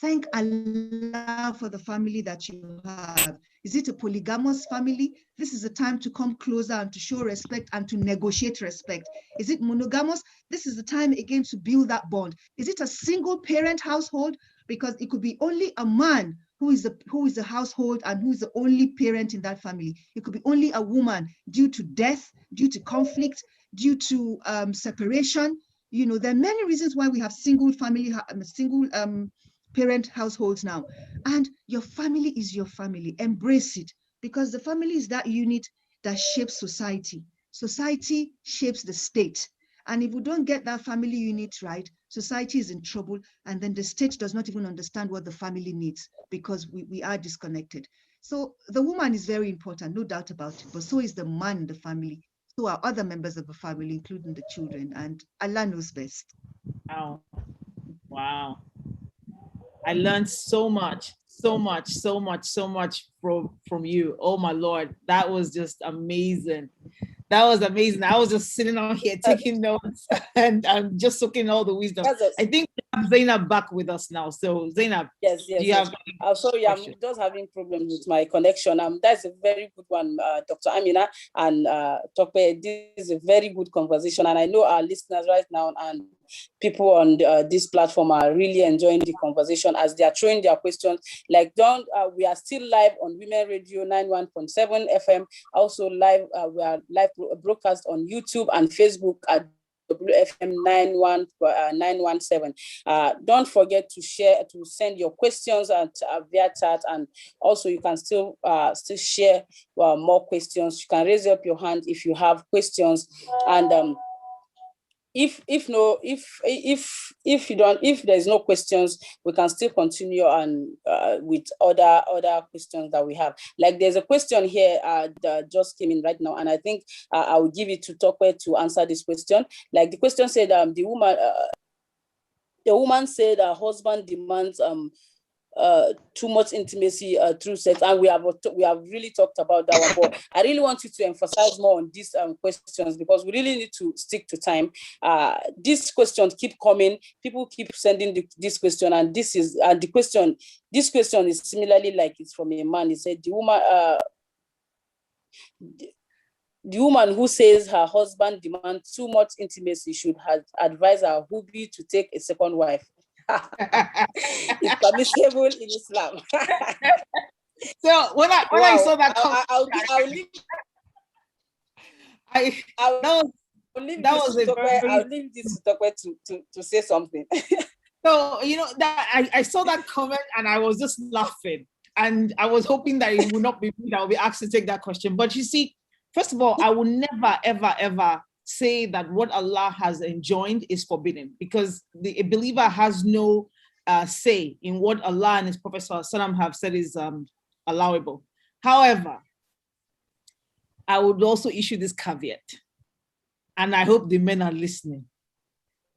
Thank Allah for the family that you have. Is it a polygamous family? This is a time to come closer and to show respect and to negotiate respect. Is it monogamous? This is the time again to build that bond. Is it a single parent household? Because it could be only a man who is the household and who is the only parent in that family. It could be only a woman due to death, due to conflict, due to separation. There are many reasons why we have single parent households now. And your family is your family. Embrace it, because the family is that unit that shapes society. Society shapes the state. And if we don't get that family unit right, society is in trouble. And then the state does not even understand what the family needs, because we are disconnected. So the woman is very important, no doubt about it, but so is the man in the family. So are other members of the family, including the children, and Allah knows best. Wow. I learned so much from you. Oh my Lord, that was just amazing. That was amazing. I was just sitting on here taking notes and I'm just soaking all the wisdom. I think we have Zainab back with us now. So Zainab, yes. do you have I'm sorry, I'm just having problems with my connection. That's a very good one, Dr. Amina and Tope. This is a very good conversation, and I know our listeners right now and people on this platform are really enjoying the conversation as they are throwing their questions. Like, we are still live on Women Radio 91.7 FM. Also live, we are live broadcast on YouTube and Facebook at WFM 917. Don't forget to send your questions via chat, and also you can still share more questions. You can raise up your hand if you have questions, and if there's no questions, we can still continue on with other questions that we have. Like, there's a question here that just came in right now, and I think I will give it to Tokwe to answer this question. Like, the question said, the woman said her husband demands too much intimacy through sex, and we have really talked about that one. But I really want you to emphasize more on these questions, because we really need to stick to time. These questions keep coming. People keep sending this question, and this question is similarly like it's from a man. He said the woman who says her husband demands too much intimacy should advise her hubby to take a second wife. It's permissible in Islam. So when I saw that, I'll leave this to Tokwe to say something. So, that I saw that comment and I was just laughing, and I was hoping that it would not be me that will be asked to take that question. But you see, first of all, I will never, ever, ever say that what Allah has enjoined is forbidden, because a believer has no say in what Allah and His Prophet ﷺ have said is allowable. However, I would also issue this caveat, and I hope the men are listening.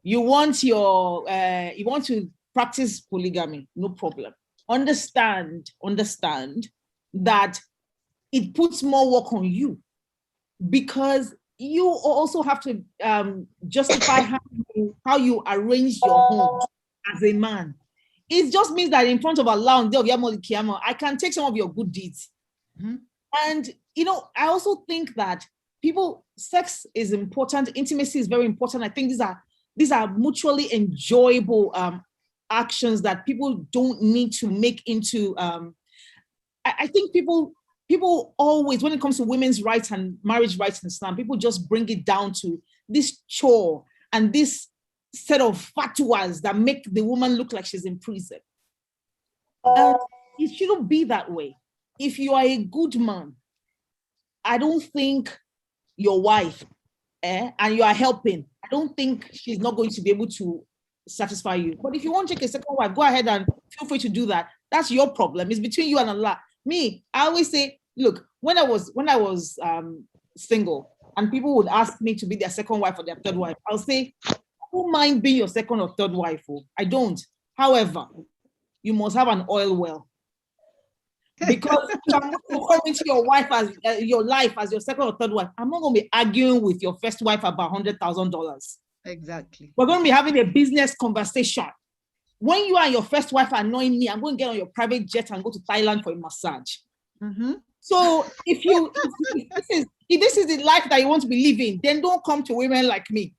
You want to practice polygamy, no problem. Understand that it puts more work on you, because you also have to justify how you arrange your home as a man. It just means that in front of Allah on the day of Yawm al-Qiyamah, I can take some of your good deeds. Mm-hmm. And I also think that sex is important, intimacy is very important. I think these are mutually enjoyable actions that people don't need to make into. I think people always, when it comes to women's rights and marriage rights in Islam, people just bring it down to this chore and this set of fatwas that make the woman look like she's in prison. It shouldn't be that way. If you are a good man, I don't think your wife, and you are helping, I don't think she's not going to be able to satisfy you. But if you want to take a second wife, go ahead and feel free to do that. That's your problem. It's between you and Allah. Me, I always say, look, when I was single and people would ask me to be their second wife or their third wife, I'll say, I don't mind being your second or third wife. I don't. However, you must have an oil well. Because if I'm not coming into your life as your second or third wife, I'm not going to be arguing with your first wife about $100,000. Exactly. We're going to be having a business conversation. When you and your first wife are annoying me, I'm going to get on your private jet and go to Thailand for a massage. Mm-hmm. So if this is the life that you want to be living, then don't come to women like me.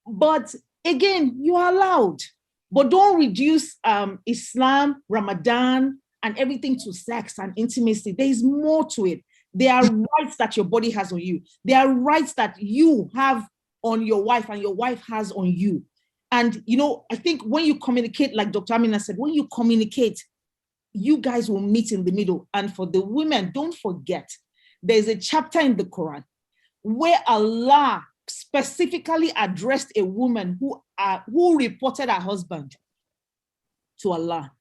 But again, you are allowed, but don't reduce Islam, Ramadan, and everything to sex and intimacy. There is more to it. There are rights that your body has on you. There are rights that you have on your wife and your wife has on you. And, I think when you communicate, like Dr. Amina said, when you communicate, you guys will meet in the middle. And for the women, don't forget, there's a chapter in the Quran where Allah specifically addressed a woman who reported her husband to Allah.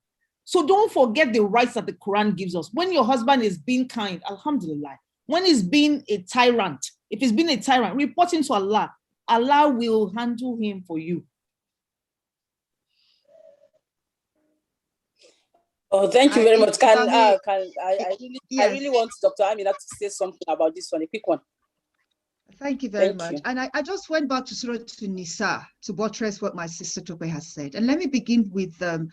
So don't forget the rights that the Quran gives us. When your husband is being kind, alhamdulillah. When he's being a tyrant, if he's been a tyrant, report him to Allah. Allah will handle him for you. Oh, thank you very much. I really want Dr. Amina to say something about this one, a quick one. Thank you very Thank much. you. And I just went back to Surah to Nisa to buttress what my sister Tope has said. And let me begin with the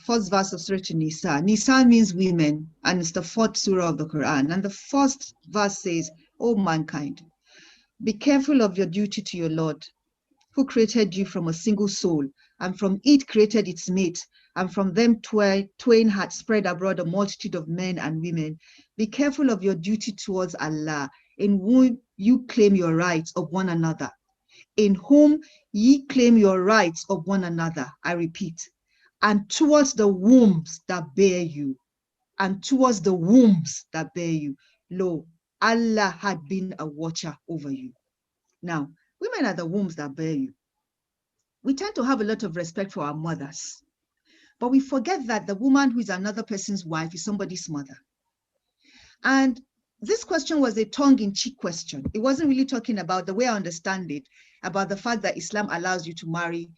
first verse of Surah to Nisa. Nisa means women, and it's the fourth surah of the Quran. And the first verse says, "O mankind, be careful of your duty to your Lord, who created you from a single soul, and from it created its mate, and from them twain had spread abroad a multitude of men and women. Be careful of your duty towards Allah, in whom you claim your rights of one another. In whom ye claim your rights of one another, I repeat, and towards the wombs that bear you, and towards the wombs that bear you. Lo, Allah had been a watcher over you." Now, women are the wombs that bear you. We tend to have a lot of respect for our mothers, but we forget that the woman who is another person's wife is somebody's mother. And this question was a tongue-in-cheek question. It wasn't really talking about, the way I understand it, about the fact that Islam allows you to marry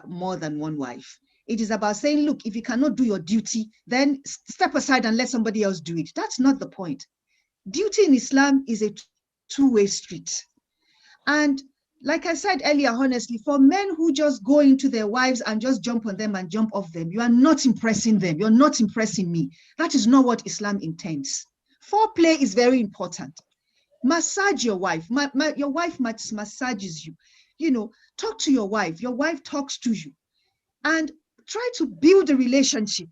more than one wife. It is about saying, look, if you cannot do your duty, then step aside and let somebody else do it. That's not the point. Duty in Islam is a two-way street. And like I said earlier, honestly, for men who just go into their wives and just jump on them and jump off them, you are not impressing them. You're not impressing me. That is not what Islam intends. Foreplay is very important. Massage your wife. Your wife massages you. You know, talk to your wife. Your wife talks to you. And try to build a relationship.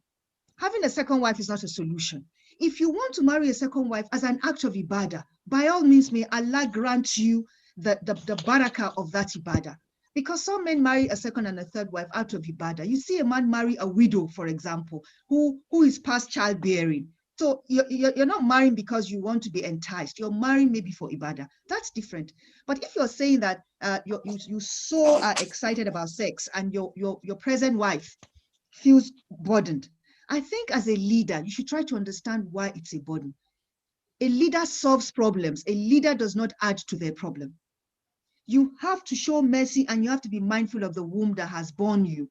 Having a second wife is not a solution. If you want to marry a second wife as an act of ibadah, by all means, may Allah grant you the barakah of that ibadah. Because some men marry a second and a third wife out of ibadah. You see a man marry a widow, for example, who is past childbearing. So you're not marrying because you want to be enticed. You're marrying maybe for ibadah. That's different. But if you're saying that you so are excited about sex and your present wife feels burdened, I think as a leader, you should try to understand why it's a burden. A leader solves problems. A leader does not add to their problem. You have to show mercy and you have to be mindful of the womb that has borne you,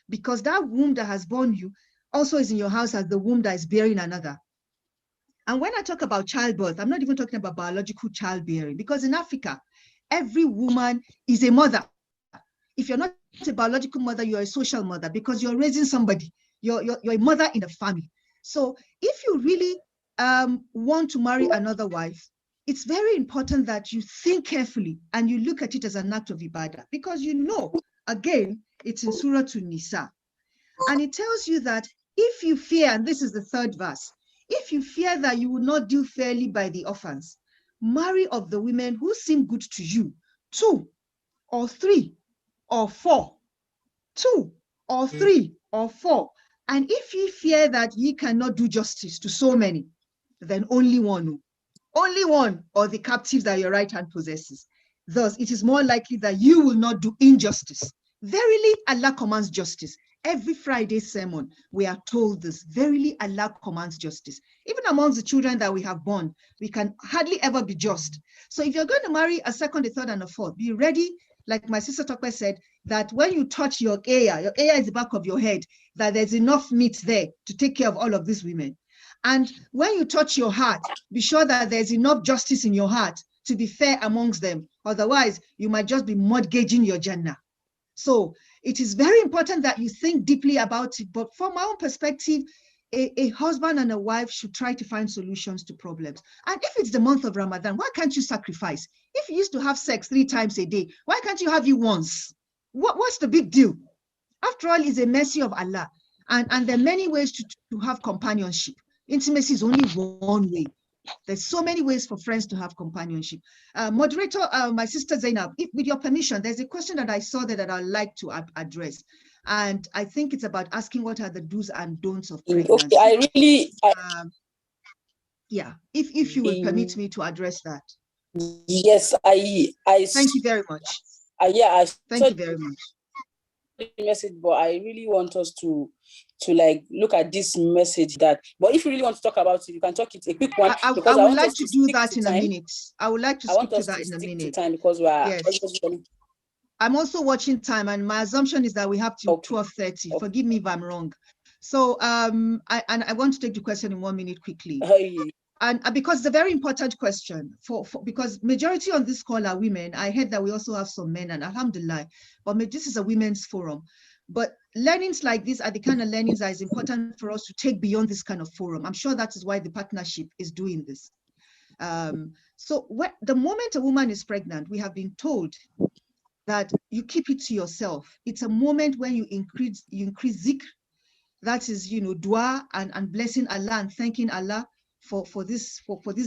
because that womb that has borne you also is in your house as the womb that is bearing another. And when I talk about childbirth, I'm not even talking about biological childbearing, because in Africa, every woman is a mother. If you're not a biological mother, you're a social mother, because you're raising somebody. You're a mother in a family. So if you really want to marry another wife, it's very important that you think carefully and you look at it as an act of ibadah, because you know, again, it's in Surah to Nisa. And it tells you that if you fear, and this is the third verse, if you fear that you will not do fairly by the orphans, marry of the women who seem good to you, 2 or 3 or 4, 2 or 3 or 4. And if ye fear that ye cannot do justice to so many, then only one, or the captives that your right hand possesses. Thus, it is more likely that you will not do injustice. Verily, Allah commands justice. Every Friday sermon, we are told this. Verily, Allah commands justice. Even amongst the children that we have born, we can hardly ever be just. So if you're going to marry a second, a third, and a fourth, be ready, like my sister Tokwe said, that when you touch your ear is the back of your head, that there's enough meat there to take care of all of these women. And when you touch your heart, be sure that there's enough justice in your heart to be fair amongst them. Otherwise, you might just be mortgaging your Jannah. So it is very important that you think deeply about it. But from my own perspective, a husband and a wife should try to find solutions to problems. And if it's the month of Ramadan, why can't you sacrifice? If you used to have sex 3 times a day, why can't you have it once? What's the big deal? After all, it's a mercy of Allah. And there are many ways to have companionship. Intimacy is only one way. There's so many ways for friends to have companionship. Moderator, my sister Zainab, with your permission, there's a question that I saw that I'd like to address. And I think it's about asking what are the do's and don'ts of pregnancy. Okay, yeah, if you will permit me to address that. Yes, I thank you very much. Thank you very much. Message, but I really want us to like look at this message but if you really want to talk about it, you can talk it a quick one. I would like to do that in a minute. I would like to speak to that in a minute. Time because we are I'm also watching time, and my assumption is that we have to 12:30. Forgive me if I'm wrong. So I want to take the question in 1 minute quickly. And because it's a very important question because majority on this call are women. I heard that we also have some men, and alhamdulillah, but this is a women's forum. But learnings like this are the kind of learnings that is important for us to take beyond this kind of forum. I'm sure that is why the partnership is doing this. So the moment a woman is pregnant, we have been told that you keep it to yourself. It's a moment when you increase zikr, that is, dua and blessing Allah and thanking Allah for this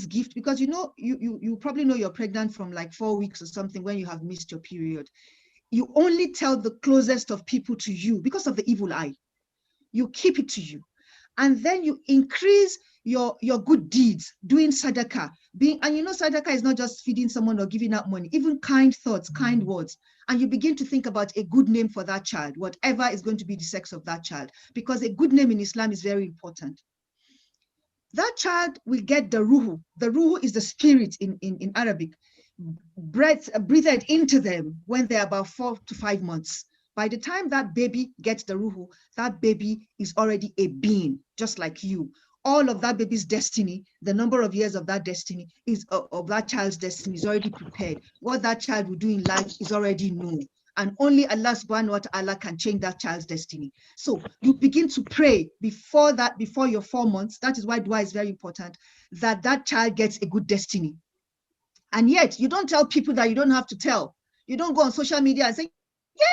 gift, because you probably know you're pregnant from like 4 weeks or something when you have missed your period. You only tell the closest of people to you because of the evil eye. You keep it to you. And then you increase your good deeds, doing sadaqah, and sadaqah is not just feeding someone or giving out money, even kind thoughts, kind words. And you begin to think about a good name for that child, whatever is going to be the sex of that child, because a good name in Islam is very important. That child will get the ruhu. The ruhu is the spirit in Arabic, breathed into them when they're about 4 to 5 months. By the time that baby gets the ruhu, that baby is already a being, just like you. All of that baby's destiny, the number of years of that destiny of that child's destiny is already prepared. What that child will do in life is already known. And only Allah subhanahu wa ta'ala can change that child's destiny. So you begin to pray before your 4 months. That is why dua is very important, that child gets a good destiny. And yet you don't tell people that you don't have to tell. You don't go on social media and say, yeah,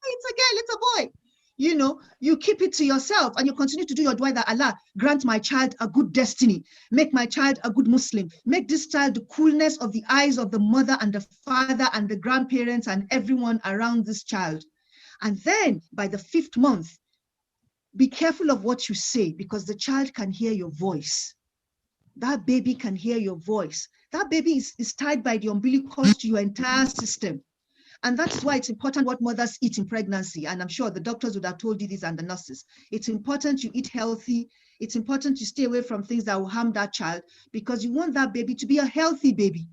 it's a girl, it's a boy. You keep it to yourself and you continue to do your dua that Allah grant my child a good destiny, make my child a good Muslim, make this child the coolness of the eyes of the mother and the father and the grandparents and everyone around this child. And then by the 5th month, be careful of what you say, because the child can hear your voice. That baby can hear your voice. That baby is tied by the umbilicus to your entire system. And that's why it's important what mothers eat in pregnancy. And I'm sure the doctors would have told you this, and the nurses. It's important you eat healthy. It's important you stay away from things that will harm that child, because you want that baby to be a healthy baby.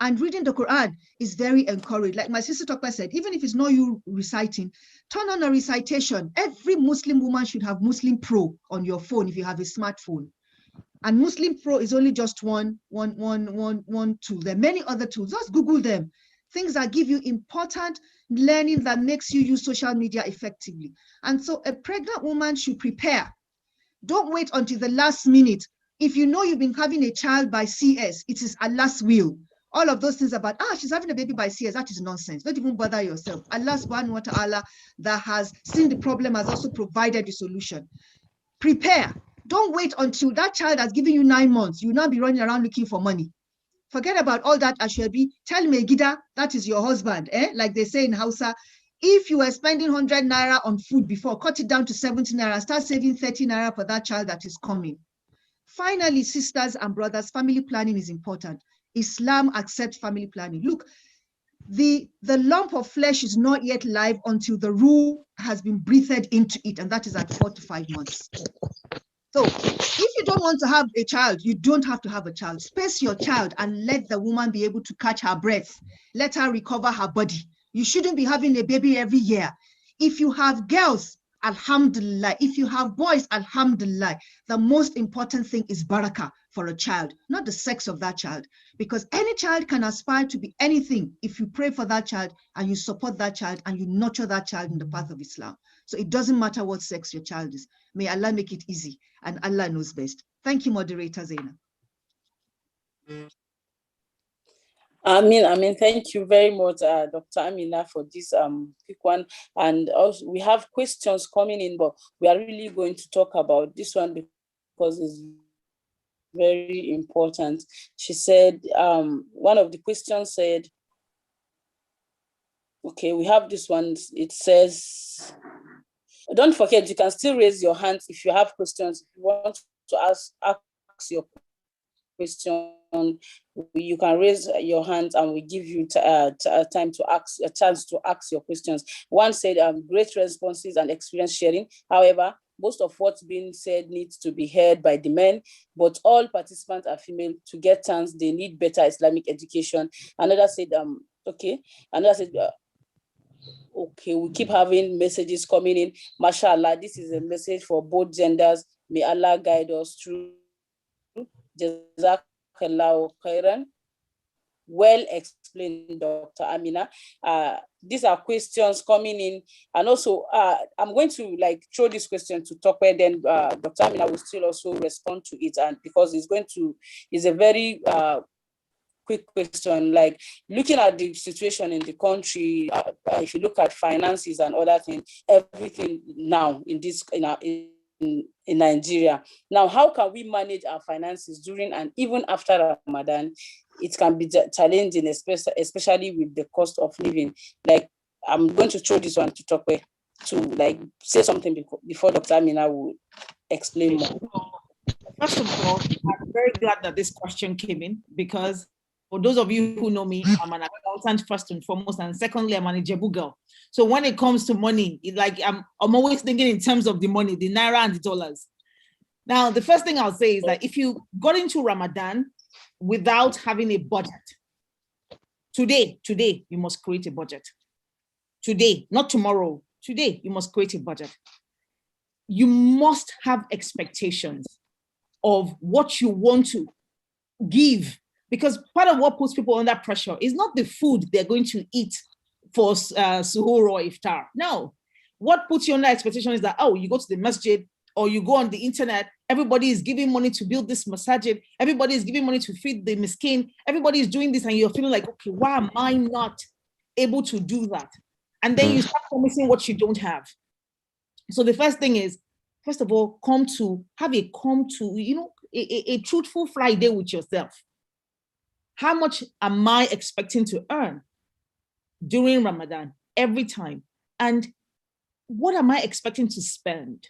And reading the Quran is very encouraged. Like my sister Tokpa said, even if it's not you reciting, turn on a recitation. Every Muslim woman should have Muslim Pro on your phone if you have a smartphone. And Muslim Pro is only just one tool. There are many other tools. Just Google them. Things that give you important learning that makes you use social media effectively. And so a pregnant woman should prepare. Don't wait until the last minute. If you know you've been having a child by CS, it is Allah's will. All of those things about, she's having a baby by CS, that is nonsense. Don't even bother yourself. Allah subhanahu wa ta'ala that has seen the problem has also provided the solution. Prepare. Don't wait until that child has given you 9 months. You will not be running around looking for money. Forget about all that, Ashwebi. Tell me, Gida, that is your husband. Like they say in Hausa, if you were spending 100 naira on food before, cut it down to 70 naira, start saving 30 naira for that child that is coming. Finally, sisters and brothers, family planning is important. Islam accepts family planning. Look, the lump of flesh is not yet live until the ruh has been breathed into it, and that is at 4 to 5 months. So if you don't want to have a child, you don't have to have a child. Space your child and let the woman be able to catch her breath. Let her recover her body. You shouldn't be having a baby every year. If you have girls, alhamdulillah. If you have boys, alhamdulillah. The most important thing is barakah for a child, not the sex of that child. Because any child can aspire to be anything if you pray for that child and you support that child and you nurture that child in the path of Islam. So it doesn't matter what sex your child is. May Allah make it easy, and Allah knows best. Thank you, moderator Zaina. Amin. Thank you very much, Dr. Amina, for this quick one. And also, we have questions coming in, but we are really going to talk about this one because it's very important. She said, one of the questions said, okay, we have this one. It says, don't forget, you can still raise your hand if you have questions. If you want to ask your question, you can raise your hand and we give you time to ask, a chance to ask your questions. One said, great responses and experience sharing. However, most of what's being said needs to be heard by the men, but all participants are female. To get chance, they need better Islamic education. Another said, okay. Another said, okay, we keep having messages coming in. MashaAllah, this is a message for both genders. May Allah guide us through Jazakallahu khairan. Well explained, Dr. Amina. These are questions coming in, and also I'm going to throw this question to Tokwe, then Dr. Amina will still also respond to it, and because it's a very quick question, like looking at the situation in the country, if you look at finances and other things, everything now in Nigeria. Now, how can we manage our finances during and even after Ramadan? It can be challenging, especially with the cost of living. Like, I'm going to throw this one to Tokwe to say something before Dr. Amina will explain more. First of all, I'm very glad that this question came in, because for those of you who know me, I'm an accountant first and foremost, and secondly, I'm an Ijebu girl. So when it comes to money, I'm always thinking in terms of the money, the naira and the dollars. Now, the first thing I'll say is that if you got into Ramadan without having a budget, today, you must create a budget. Today, not tomorrow, today, you must create a budget. You must have expectations of what you want to give, because part of what puts people under pressure is not the food they're going to eat for suhoor or iftar. No, what puts you under expectation is that, oh, you go to the masjid or you go on the internet, everybody is giving money to build this masajid, everybody is giving money to feed the miskin, everybody is doing this, and you're feeling like, okay, why am I not able to do that? And then you start promising what you don't have. So the first thing is, first of all, have a truthful Friday with yourself. How much am I expecting to earn during Ramadan every time? And what am I expecting to spend?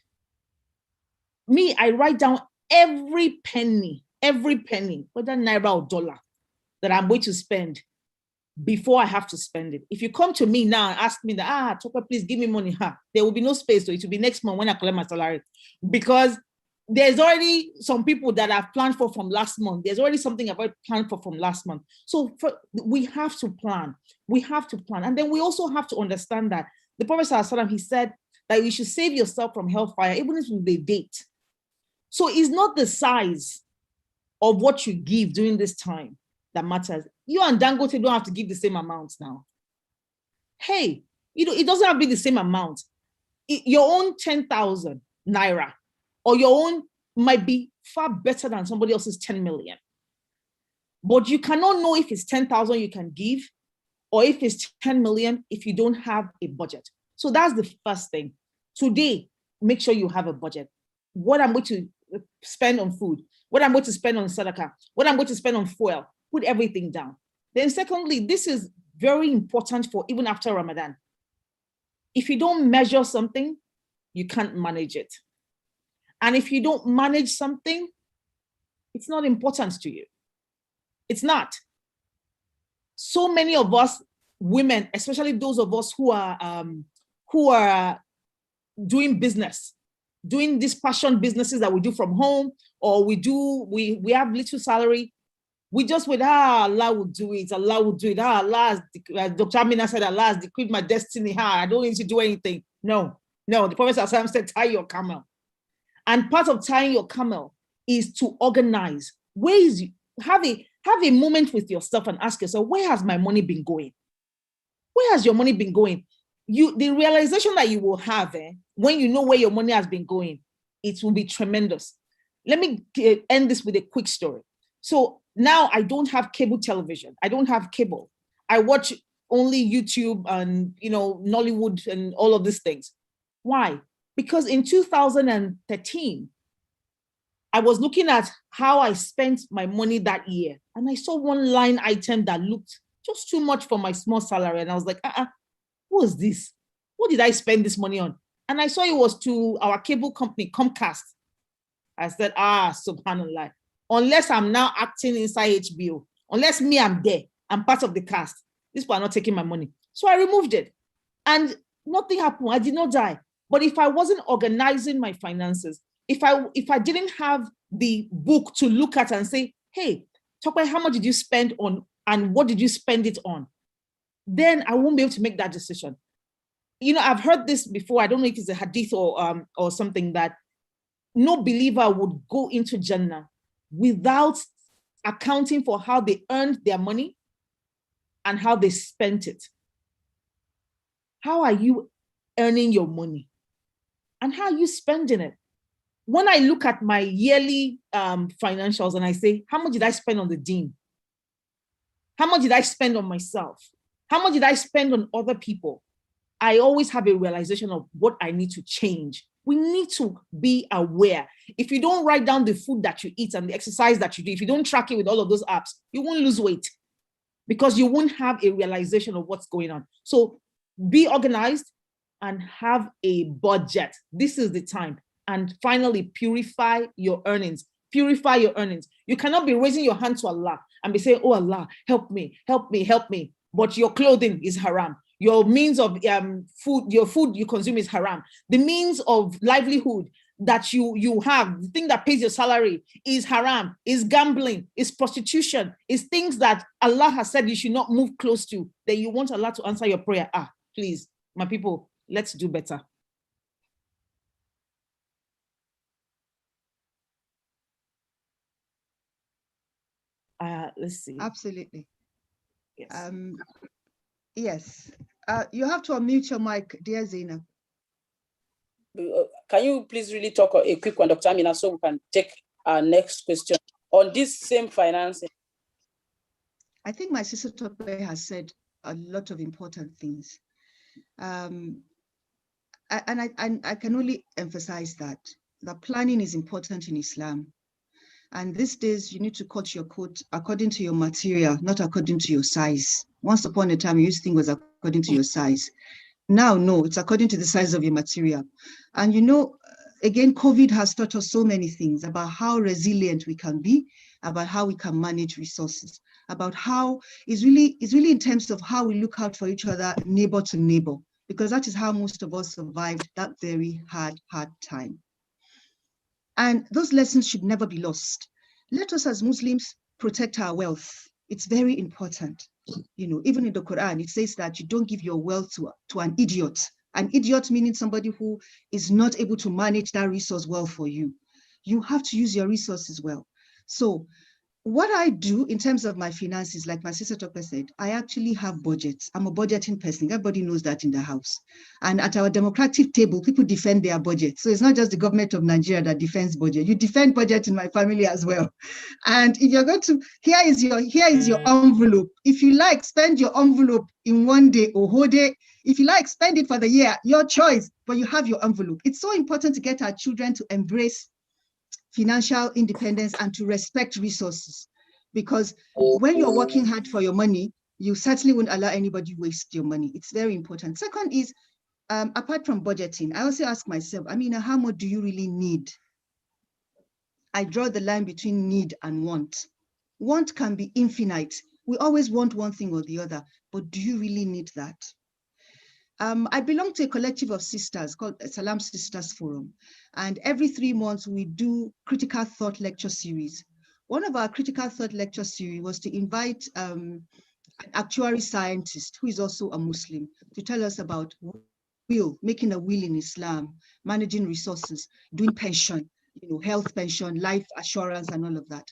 Me, I write down every penny, whether naira or dollar, that I'm going to spend before I have to spend it. If you come to me now and ask me that, Tokwe, please give me money, there will be no space, so it will be next month when I collect my salary, because there's already some people that I've planned for from last month. There's already something I've already planned for from last month. So we have to plan. And then we also have to understand that the Prophet ﷺ, he said that you should save yourself from hellfire, even if with a date. So it's not the size of what you give during this time that matters. You and Dangote don't have to give the same amount now. Hey, it doesn't have to be the same amount. Your own 10,000 naira or your own might be far better than somebody else's 10 million. But you cannot know if it's 10,000 you can give or if it's 10 million if you don't have a budget. So that's the first thing. Today, make sure you have a budget. What I'm going to spend on food, what I'm going to spend on sadaqah, what I'm going to spend on fuel, put everything down. Then secondly, this is very important for even after Ramadan. If you don't measure something, you can't manage it. And if you don't manage something, it's not important to you. It's not. So many of us women, especially those of us who are doing business, doing these passion businesses that we do from home, or we have little salary, we just wait, Allah will do it, Allah will do it. Allah, Dr. Amina said, Allah has decreed my destiny. I don't need to do anything. No, the Prophet said, tie your camel. And part of tying your camel is to organize. Have a moment with yourself and ask yourself, where has my money been going? Where has your money been going? The realization that you will have when you know where your money has been going, it will be tremendous. Let me end this with a quick story. So now I don't have cable television. I don't have cable. I watch only YouTube and Nollywood and all of these things. Why? Because in 2013, I was looking at how I spent my money that year, and I saw one line item that looked just too much for my small salary, and I was like, what was this? What did I spend this money on? And I saw it was to our cable company, Comcast. I said, subhanallah. Unless I'm now acting inside HBO, unless I'm there, I'm part of the cast, these people are not taking my money. So I removed it, and nothing happened. I did not die. But if I wasn't organizing my finances, if I didn't have the book to look at and say, hey, talk about how much did you spend on and what did you spend it on, then I won't be able to make that decision. I've heard this before. I don't know if it's a hadith or something, that no believer would go into Jannah without accounting for how they earned their money and how they spent it. How are you earning your money? And how are you spending it? When I look at my yearly financials and I say, how much did I spend on the dean? How much did I spend on myself? How much did I spend on other people? I always have a realization of what I need to change. We need to be aware. If you don't write down the food that you eat and the exercise that you do, if you don't track it with all of those apps, you won't lose weight because you won't have a realization of what's going on. So be organized and have a budget. This is the time. And finally, purify your earnings. Purify your earnings. You cannot be raising your hand to Allah and be saying, oh Allah, help me, help me, help me. But your clothing is haram. Your means of food, your food you consume is haram. The means of livelihood that you have, the thing that pays your salary is haram, is gambling, is prostitution, is things that Allah has said you should not move close to, then you want Allah to answer your prayer. Please, my people, let's do better. Let's see. Absolutely. Yes. Yes. You have to unmute your mic, dear Zainab. Can you please really talk a quick one, Dr. Amina, so we can take our next question on this same financing? I think my sister Tope has said a lot of important things. And I can only emphasize that planning is important in Islam. And these days, you need to cut your coat according to your material, not according to your size. Once upon a time, you used to think it was according to your size. Now, no, it's according to the size of your material. And you know, again, COVID has taught us so many things about how resilient we can be, about how we can manage resources, about how it's really in terms of how we look out for each other, neighbor to neighbor, because that is how most of us survived that very hard time. And those lessons should never be lost. Let us as Muslims protect our wealth. It's very important. You know, even in the Quran, it says that you don't give your wealth to an idiot. An idiot meaning somebody who is not able to manage that resource well for you. You have to use your resources well. So what I do in terms of my finances, like my sister Tope said, I actually have budgets. I'm a budgeting person. Everybody knows that in the house. And at our democratic table, people defend their budget. So it's not just the government of Nigeria that defends budget. You defend budget in my family as well. And if you're going to, here is your envelope. If you like, spend your envelope in one day or whole day. If you like, spend it for the year, your choice, but you have your envelope. It's so important to get our children to embrace financial independence and to respect resources, because when you're working hard for your money, you certainly won't allow anybody waste your money. It's very important. Second is, apart from budgeting, I also ask myself, how much do you really need? I draw the line between need and want. Want can be infinite. We always want one thing or the other, but do you really need that? I belong to a collective of sisters called Salam Sisters Forum. And every 3 months, we do critical thought lecture series. One of our critical thought lecture series was to invite an actuary scientist who is also a Muslim to tell us about making a will in Islam, managing resources, doing pension, health pension, life assurance, and all of that.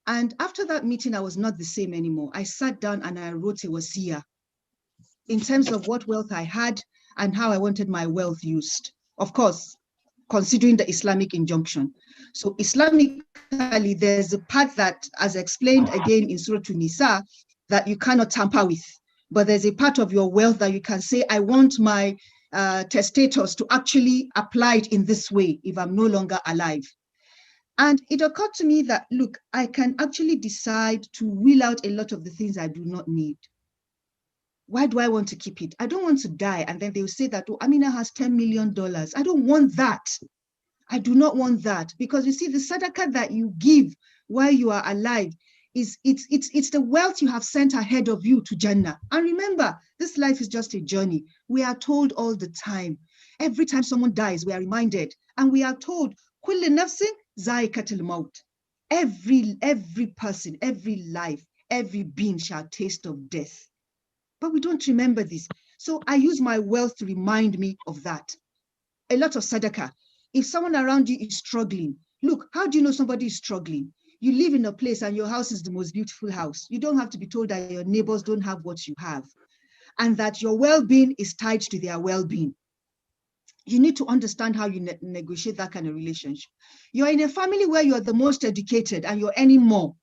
And after that meeting, I was not the same anymore. I sat down and I wrote a wasiyah in terms of what wealth I had and how I wanted my wealth used. Of course, considering the Islamic injunction. So Islamically, there's a part that, as explained again in Surah Nisa, that you cannot tamper with. But there's a part of your wealth that you can say, I want my testators to actually apply it in this way if I'm no longer alive. And it occurred to me that, look, I can actually decide to wheel out a lot of the things I do not need. Why do I want to keep it? I don't want to die. And then they will say that, oh, Amina has $10 million. I don't want that. I do not want that. Because you see, the sadaqah that you give while you are alive, it's the wealth you have sent ahead of you to Jannah. And remember, this life is just a journey. We are told all the time. Every time someone dies, we are reminded. And we are told, kulli nafsin zaikatul maut. Every person, every life, every being shall taste of death. But we don't remember this. So I use my wealth to remind me of that. A lot of sadaqah. If someone around you is struggling, look, how do you know somebody is struggling? You live in a place and your house is the most beautiful house. You don't have to be told that your neighbors don't have what you have, and that your well-being is tied to their well-being. You need to understand how you negotiate that kind of relationship. You're in a family where you're the most educated and you're earning more.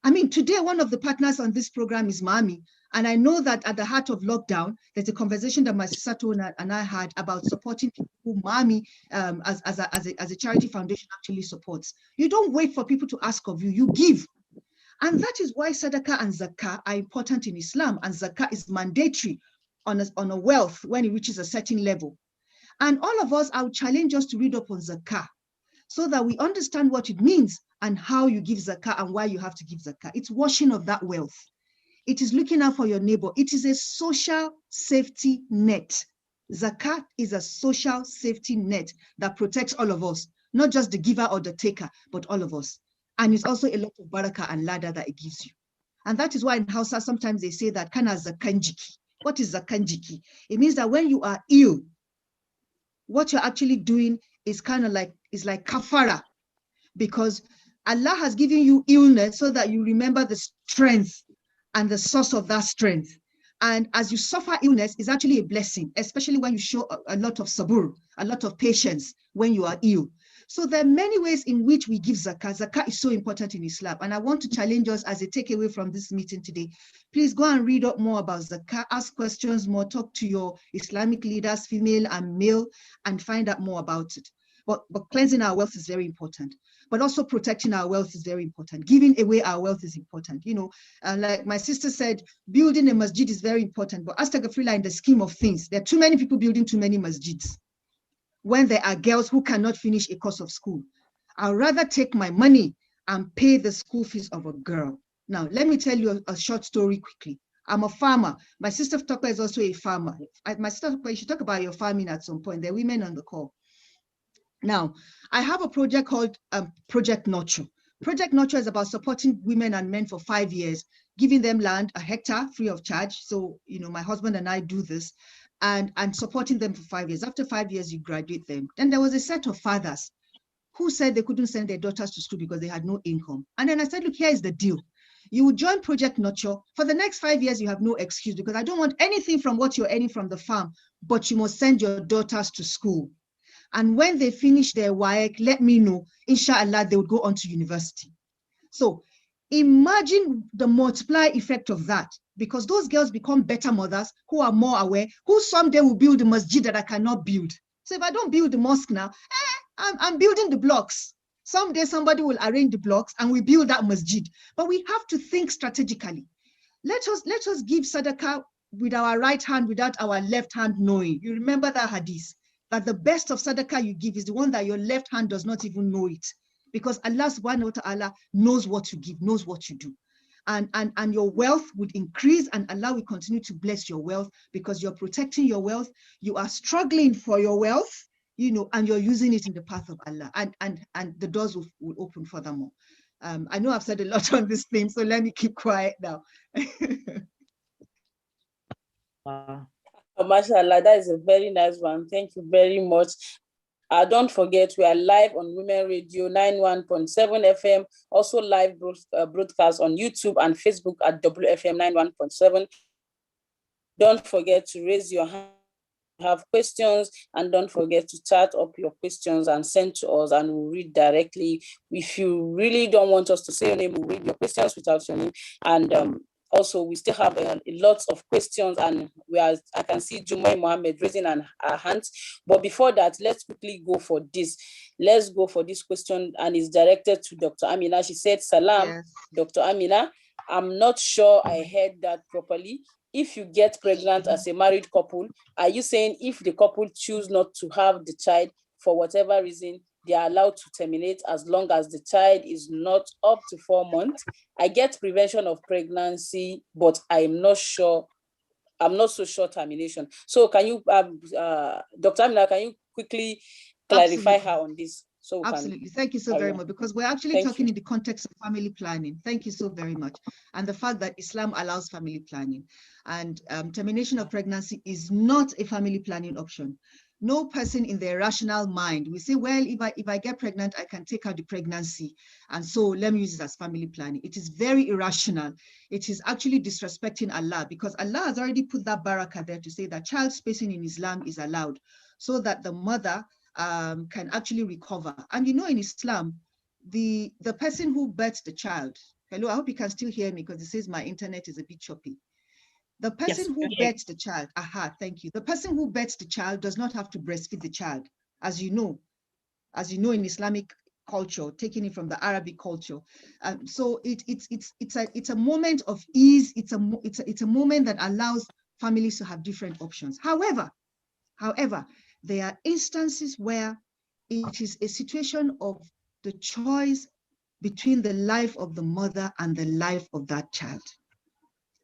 I mean, today, one of the partners on this program is Mami. And I know that at the heart of lockdown, there's a conversation that my sister Tona and I had about supporting people who Mami, as a charity foundation, actually supports. You don't wait for people to ask of you, you give. And that is why Sadaqah and Zakah are important in Islam. And Zakah is mandatory on a wealth when it reaches a certain level. And all of us, I would challenge us to read up on Zakah so that we understand what it means and how you give Zakah and why you have to give Zakah. It's washing of that wealth. It is looking out for your neighbor. It is a social safety net. Zakah is a social safety net that protects all of us, not just the giver or the taker, but all of us. And it's also a lot of barakah and ladder that it gives you. And that is why in Hausa, sometimes they say that kana zakanjiki. What is zakanjiki? It means that when you are ill, what you're actually doing is kind of like, is like kafara, because Allah has given you illness so that you remember the strength and the source of that strength. And as you suffer illness, is actually a blessing, especially when you show a lot of sabur, a lot of patience when you are ill. So there are many ways in which we give zakah. Zakah is so important in Islam. And I want to challenge us as a takeaway from this meeting today. Please go and read up more about zakah, ask questions more, talk to your Islamic leaders, female and male, and find out more about it. But cleansing our wealth is very important. But also protecting our wealth is very important. Giving away our wealth is important. You know, like my sister said, building a masjid is very important. But astaghfirullah, in the scheme of things, there are too many people building too many masjids. When there are girls who cannot finish a course of school, I'd rather take my money and pay the school fees of a girl. Now, let me tell you a short story quickly. I'm a farmer. My sister Tokwa is also a farmer. My sister Tokwa, you should talk about your farming at some point. There are women on the call. Now, I have a project called Project Nurture. Project Nurture is about supporting women and men for 5 years, giving them land, a hectare free of charge. So, you know, my husband and I do this. And supporting them for 5 years. After 5 years, you graduate them. Then there was a set of fathers who said they couldn't send their daughters to school because they had no income. And then I said, look, here is the deal. You will join Project Nurture. For the next 5 years, you have no excuse because I don't want anything from what you're earning from the farm, but you must send your daughters to school. And when they finish their WAEC, let me know, inshallah, they would go on to university. So imagine the multiply effect of that, because those girls become better mothers who are more aware, who someday will build the masjid that I cannot build. So if I don't build the mosque now, I'm building the blocks. Someday somebody will arrange the blocks and we build that masjid. But we have to think strategically. Let us give sadaqah with our right hand without our left hand knowing. You remember that hadith, that the best of sadaqah you give is the one that your left hand does not even know it. Because Allah subhanahu wa ta'ala knows what you give, knows what you do. And your wealth would increase, and Allah will continue to bless your wealth because you're protecting your wealth. You are struggling for your wealth, you know, and you're using it in the path of Allah, and the doors will open furthermore. I know I've said a lot on this thing, so let me keep quiet now. Wow. MashaAllah, that is a very nice one. Thank you very much. Don't forget, we are live on Women Radio 91.7 FM, also live broadcast on YouTube and Facebook at WFM 91.7. Don't forget to raise your hand, have questions, and don't forget to chat up your questions and send to us, and we'll read directly. If you really don't want us to say your name, we'll read your questions without your name. And also, we still have a lot of questions, and I can see Jumai Mohammed raising her hands. But before that, let's quickly go for this. Let's go for this question, and it's directed to Dr. Amina. She said, Salam, yes. Dr. Amina. I'm not sure I heard that properly. If you get pregnant as a married couple, are you saying if the couple choose not to have the child for whatever reason, they are allowed to terminate as long as the child is not up to 4 months? I get prevention of pregnancy, but I'm not so sure termination. So can you, Dr. Amina, can you quickly clarify her on this? So absolutely. Thank you so very much, because we're actually talking in the context of family planning. Thank you so very much. And the fact that Islam allows family planning, and termination of pregnancy is not a family planning option. No person in their rational mind will say, well, if I get pregnant, I can take out the pregnancy. And so let me use it as family planning. It is very irrational. It is actually disrespecting Allah, because Allah has already put that barakah there to say that child spacing in Islam is allowed so that the mother can actually recover. And in Islam, the person who births the child, hello, I hope you can still hear me because it says my internet is a bit choppy. The person who births the child, thank you. The person who births the child does not have to breastfeed the child, as you know in Islamic culture, taking it from the Arabic culture. So it's a moment of ease. It's a moment that allows families to have different options. However, there are instances where it is a situation of the choice between the life of the mother and the life of that child.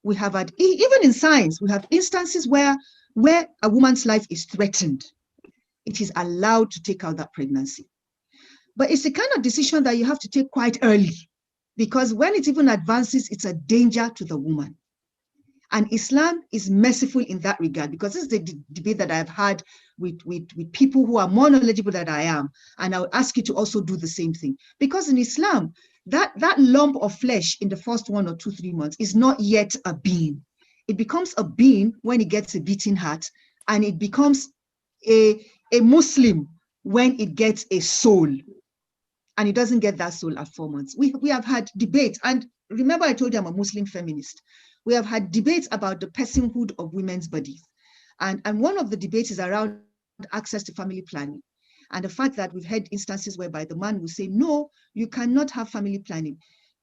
We have had, even in science, we have instances where a woman's life is threatened. It is allowed to take out that pregnancy. But it's the kind of decision that you have to take quite early, because when it even advances, it's a danger to the woman. And Islam is merciful in that regard, because this is the debate that I've had with people who are more knowledgeable than I am. And I'll ask you to also do the same thing. Because in Islam, that lump of flesh in the first 1 or 2, 3 months is not yet a being. It becomes a being when it gets a beating heart, and it becomes a Muslim when it gets a soul. And it doesn't get that soul at 4 months. We have had debates, and remember I told you I'm a Muslim feminist. We have had debates about the personhood of women's bodies. And one of the debates is around access to family planning. And the fact that we've had instances whereby the man will say, no, you cannot have family planning.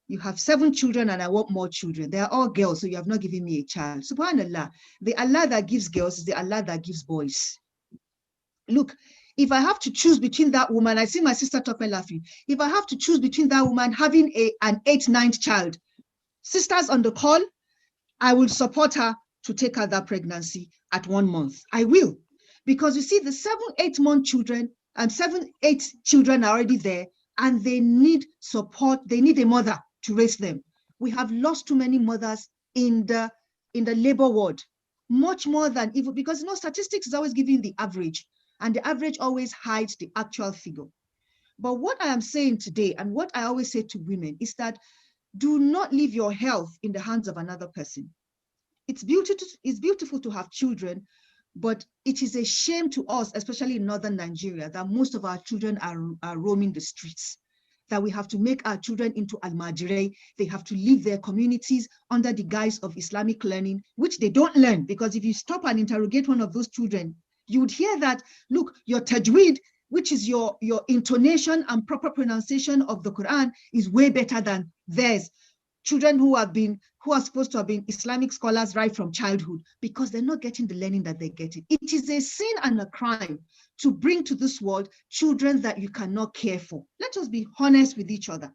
You have 7 children and I want more children. They are all girls, so you have not given me a child. SubhanAllah, the Allah that gives girls is the Allah that gives boys. Look, if I have to choose between that woman, I see my sister talking laughing. If I have to choose between that woman having an 8th, 9th child, sisters on the call, I will support her to take out that pregnancy at 1 month. I will. Because you see, the 7, 8 month children and 7, 8 children are already there, and they need support. They need a mother to raise them. We have lost too many mothers in the labor ward, much more than even, because statistics is always giving the average, and the average always hides the actual figure. But what I am saying today, and what I always say to women, is that do not leave your health in the hands of another person. It's beautiful to have children, but it is a shame to us, especially in northern Nigeria, that most of our children are roaming the streets, that we have to make our children into almajire. They have to leave their communities under the guise of Islamic learning, which they don't learn, because if you stop and interrogate one of those children, you would hear that, look, your tajweed, which is your intonation and proper pronunciation of the Quran, is way better than theirs. Children who are supposed to have been Islamic scholars right from childhood, because they're not getting the learning that they're getting. It is a sin and a crime to bring to this world children that you cannot care for. Let us be honest with each other.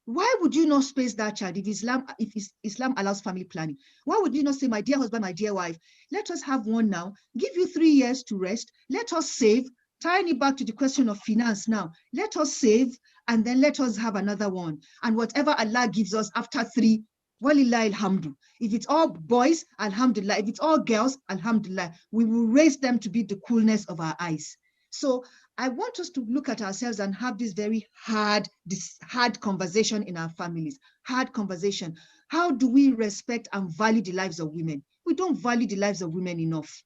Why would you not space that child if Islam allows family planning? Why would you not say, my dear husband, my dear wife, let us have one now, give you 3 years to rest, let us save, tying it back to the question of finance now, let us save, and then let us have another one. And whatever Allah gives us after 3, walillah alhamdu. If it's all boys, alhamdulillah. If it's all girls, alhamdulillah. We will raise them to be the coolness of our eyes. So I want us to look at ourselves and have this very hard conversation in our families. Hard conversation. How do we respect and value the lives of women? We don't value the lives of women enough.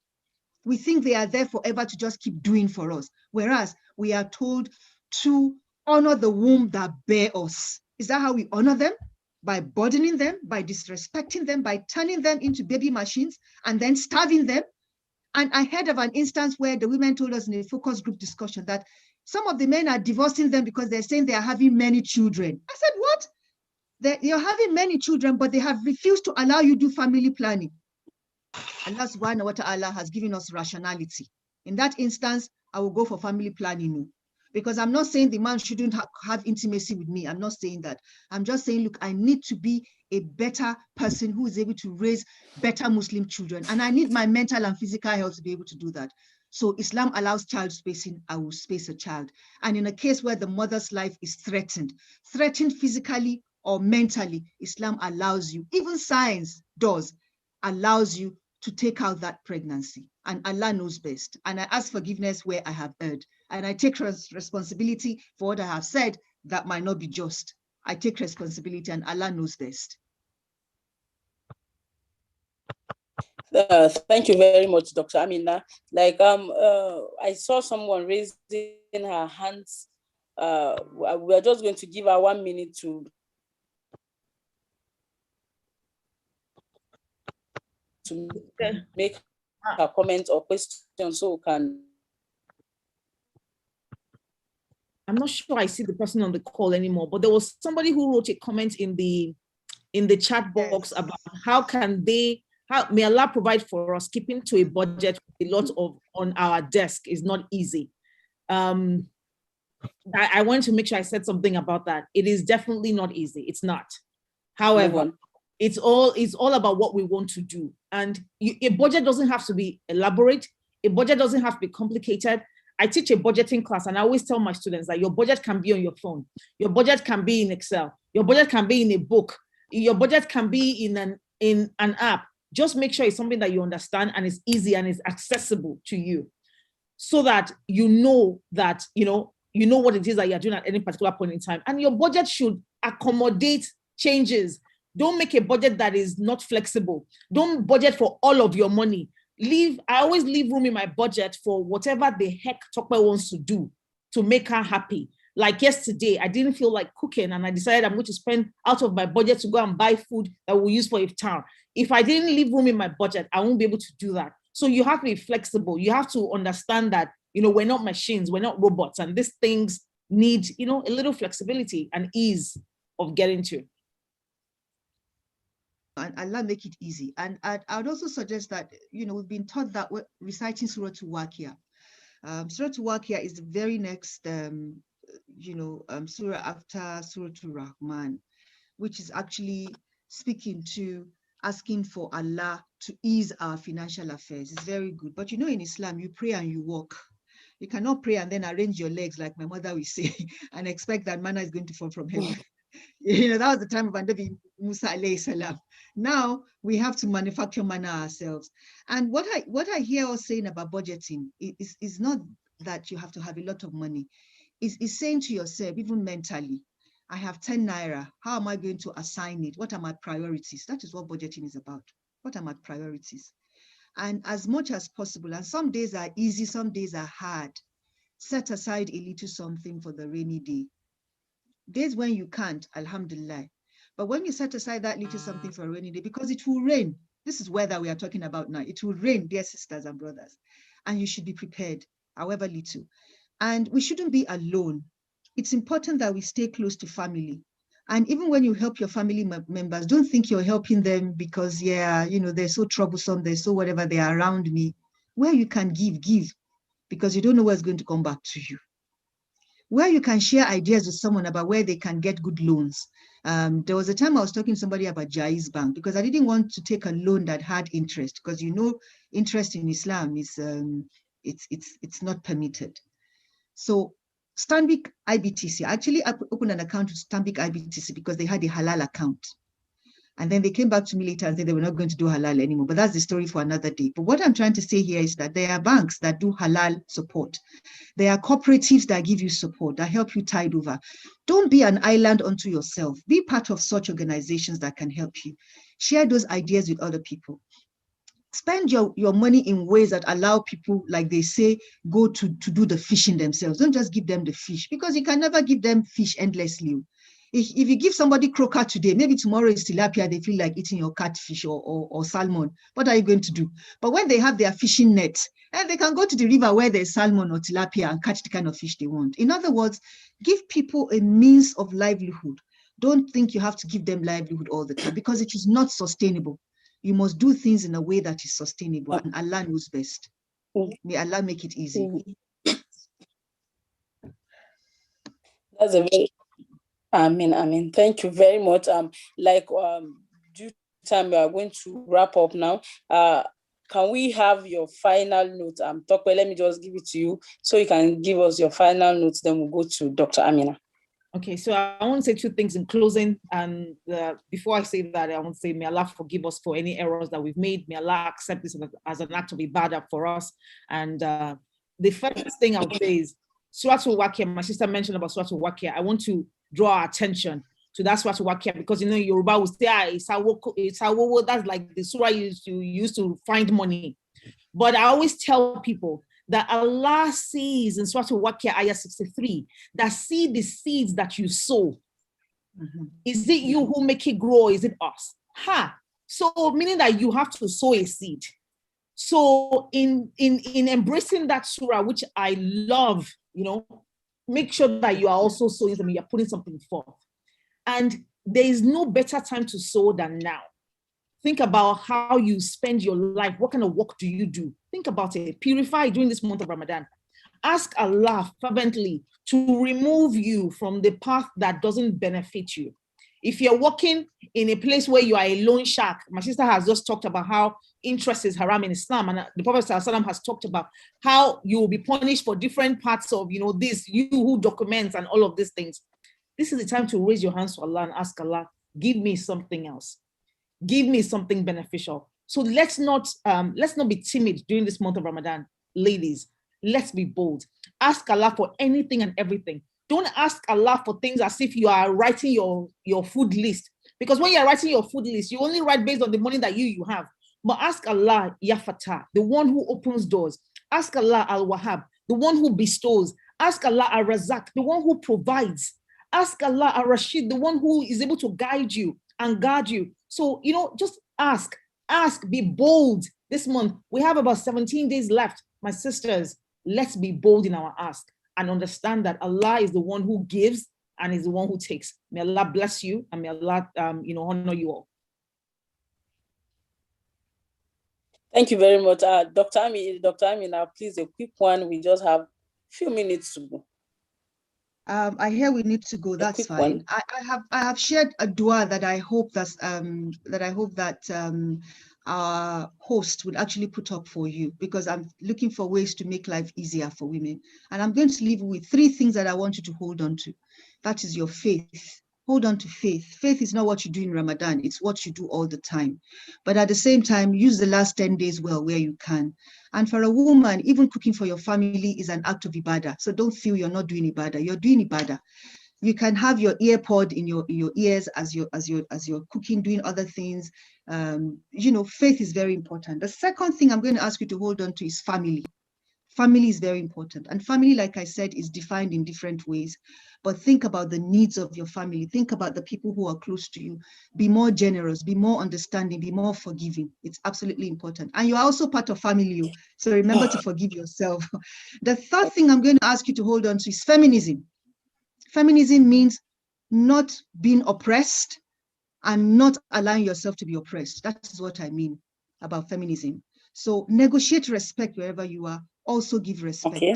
We think they are there forever to just keep doing for us. Whereas we are told to honor the womb that bear us. Is that how we honor them? By burdening them, by disrespecting them, by turning them into baby machines and then starving them. And I heard of an instance where the women told us in a focus group discussion that some of the men are divorcing them because they're saying they are having many children. I said, what? You're having many children, but they have refused to allow you to do family planning. Allah subhanahu wa ta'ala has given us rationality. In that instance, I will go for family planning. Because I'm not saying the man shouldn't have intimacy with me. I'm not saying that. I'm just saying, look, I need to be a better person who is able to raise better Muslim children. And I need my mental and physical health to be able to do that. So Islam allows child spacing. I will space a child. And in a case where the mother's life is threatened physically or mentally, Islam allows you, even science allows you to take out that pregnancy. and Allah knows best. And I ask forgiveness where I have erred. And I take responsibility for what I have said that might not be just. I take responsibility and Allah knows best. Thank you very much, Dr. Amina. I saw someone raising her hands. We are just going to give her 1 minute to make a comment or question, so we can. I'm not sure I see the person on the call anymore, but there was somebody who wrote a comment in the chat box about how may Allah provide for us. Keeping to a budget with a lot of on our desk is not easy. I want to make sure I said something about that. It is definitely not easy. It's not. However, it's all about what we want to do. And a budget doesn't have to be elaborate. A budget doesn't have to be complicated. I teach a budgeting class, and I always tell my students that your budget can be on your phone. Your budget can be in Excel. Your budget can be in a book. Your budget can be in an app. Just make sure it's something that you understand and is easy and is accessible to you, so that you know what it is that you're doing at any particular point in time. And your budget should accommodate changes. Don't make a budget that is not flexible. Don't budget for all of your money. I always leave room in my budget for whatever the heck Tope wants to do to make her happy. Like yesterday, I didn't feel like cooking, and I decided I'm going to spend out of my budget to go and buy food that we'll use for iftar. If I didn't leave room in my budget, I won't be able to do that. So you have to be flexible. You have to understand that, we're not machines, we're not robots, and these things need, a little flexibility and ease of getting to. And Allah make it easy. And I would also suggest that, we've been taught that we're reciting Surah Al-Waqiah. Surah Al-Waqiah is the very next, surah after Surah Al-Rahman, which is actually speaking to asking for Allah to ease our financial affairs. It's very good. But in Islam, you pray and you walk. You cannot pray and then arrange your legs like my mother will say and expect that manna is going to fall from heaven. That was the time of Nabi Musa alayhi salam. Now we have to manufacture manna ourselves. And what I hear us saying about budgeting is not that you have to have a lot of money. It's saying to yourself, even mentally, I have 10 naira. How am I going to assign it? What are my priorities? That is what budgeting is about. What are my priorities? And as much as possible, and some days are easy, some days are hard, set aside a little something for the rainy day. Days when you can't, alhamdulillah. But when you set aside that little something for a rainy day, because it will rain, this is weather we are talking about now, it will rain, dear sisters and brothers, and you should be prepared, however little. And we shouldn't be alone. It's important that we stay close to family. And even when you help your family members, don't think you're helping them because, they're so troublesome, they're so whatever, they are around me. Where you can give, because you don't know what's going to come back to you. Where you can share ideas with someone about where they can get good loans. There was a time I was talking to somebody about Jaiz Bank because I didn't want to take a loan that had interest, because interest in Islam is it's not permitted. So Stanbic IBTC, actually I opened an account with Stanbic IBTC because they had a halal account. And then they came back to me later and said they were not going to do halal anymore. But that's the story for another day. But what I'm trying to say here is that there are banks that do halal support. There are cooperatives that give you support, that help you tide over. Don't be an island unto yourself. Be part of such organizations that can help you. Share those ideas with other people. Spend your money in ways that allow people, like they say, go to do the fishing themselves. Don't just give them the fish, because you can never give them fish endlessly. If you give somebody croaker today, maybe tomorrow is tilapia, they feel like eating your catfish or salmon. What are you going to do? But when they have their fishing nets, and they can go to the river where there's salmon or tilapia and catch the kind of fish they want. In other words, give people a means of livelihood. Don't think you have to give them livelihood all the time, because it is not sustainable. You must do things in a way that is sustainable, and Allah knows best. May Allah make it easy. That's a very, Amen. Thank you very much. Due to time, we are going to wrap up now. Can we have your final note? Tope, let me just give it to you so you can give us your final notes. Then we'll go to Dr. Amina. Okay, so I want to say two things in closing. And before I say that, I want to say, may Allah forgive us for any errors that we've made. May Allah accept this as an act of ibadah for us. And the first thing I would say is, Surah Al-Waqiah, my sister mentioned about Surah Al-Waqiah. I want to draw our attention to that Surah Al-Waqiah, because, Yoruba will say, that's like the surah you used to find money. But I always tell people that Allah sees in Surah Al-Waqiah, ayah 63, that see the seeds that you sow. Mm-hmm. Is it you who make it grow, or is it us? So meaning that you have to sow a seed. So in embracing that surah, which I love, make sure that you are also sowing something, you're putting something forth. And there is no better time to sow than now. Think about how you spend your life. What kind of work do you do? Think about it. Purify during this month of Ramadan. Ask Allah fervently to remove you from the path that doesn't benefit you. If you're working in a place where you are a loan shark, my sister has just talked about how interest is haram in Islam, and the Prophet ﷺ has talked about how you will be punished for different parts of, this, you who documents and all of these things. This is the time to raise your hands to Allah and ask Allah, give me something else. Give me something beneficial. So let's not be timid during this month of Ramadan, ladies. Let's be bold. Ask Allah for anything and everything. Don't ask Allah for things as if you are writing your food list. Because when you're writing your food list, you only write based on the money that you have. But ask Allah, Ya Fatah, the one who opens doors. Ask Allah, Al-Wahhab, the one who bestows. Ask Allah, Al-Razak, the one who provides. Ask Allah, Al-Rashid, the one who is able to guide you and guard you. So, just ask, be bold. This month, we have about 17 days left. My sisters, let's be bold in our ask and understand that Allah is the one who gives and is the one who takes. May Allah bless you, and may Allah, honor you all. Thank you very much. Dr. Ami, now please, a quick one. We just have a few minutes to go. I hear we need to go. That's fine. I have shared a dua that I hope that our host will actually put up for you, because I'm looking for ways to make life easier for women. And I'm going to leave you with 3 things that I want you to hold on to. That is your faith. Hold on to faith. Faith is not what you do in Ramadan. It's what you do all the time. But at the same time, use the last 10 days well where you can. And for a woman, even cooking for your family is an act of ibadah. So don't feel you're not doing ibadah. You're doing ibadah. You can have your ear pod in your ears as you're cooking, doing other things. Faith is very important. The second thing I'm going to ask you to hold on to is family. Family is very important. And family, like I said, is defined in different ways. But think about the needs of your family. Think about the people who are close to you. Be more generous, be more understanding, be more forgiving. It's absolutely important. And you're also part of family, so remember to forgive yourself. The third thing I'm going to ask you to hold on to is feminism. Feminism means not being oppressed and not allowing yourself to be oppressed. That is what I mean about feminism. So negotiate respect wherever you are. Also give respect. Okay.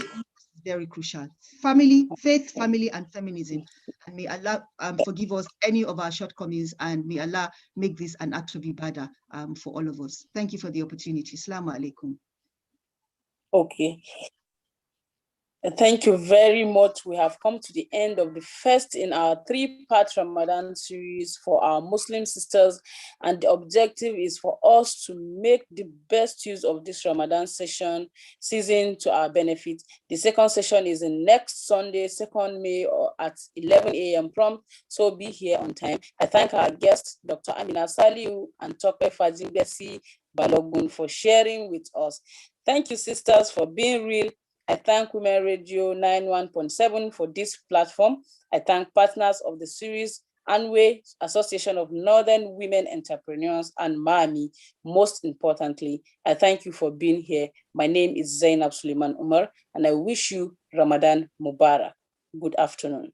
Very crucial. Family, faith, family, and feminism. And may Allah forgive us any of our shortcomings, and may Allah make this an act of ibadah for all of us. Thank you for the opportunity. Assalamu alaikum. Okay. Thank you very much. We have come to the end of the first in our 3-part Ramadan series for our Muslim sisters, and the objective is for us to make the best use of this Ramadan season to our benefit. The second session is in next Sunday, 2nd May, or at 11 a.m. prompt, so be here on time. I thank our guests, Dr. Amina Saliu and Tope Fazimbesi Balogun, for sharing with us. Thank you, sisters, for being real. I thank Women Radio 91.7 for this platform. I thank partners of the series, Anway, Association of Northern Women Entrepreneurs, and MAMI. Most importantly, I thank you for being here. My name is Zainab Suleiman Umar, and I wish you Ramadan Mubarak. Good afternoon.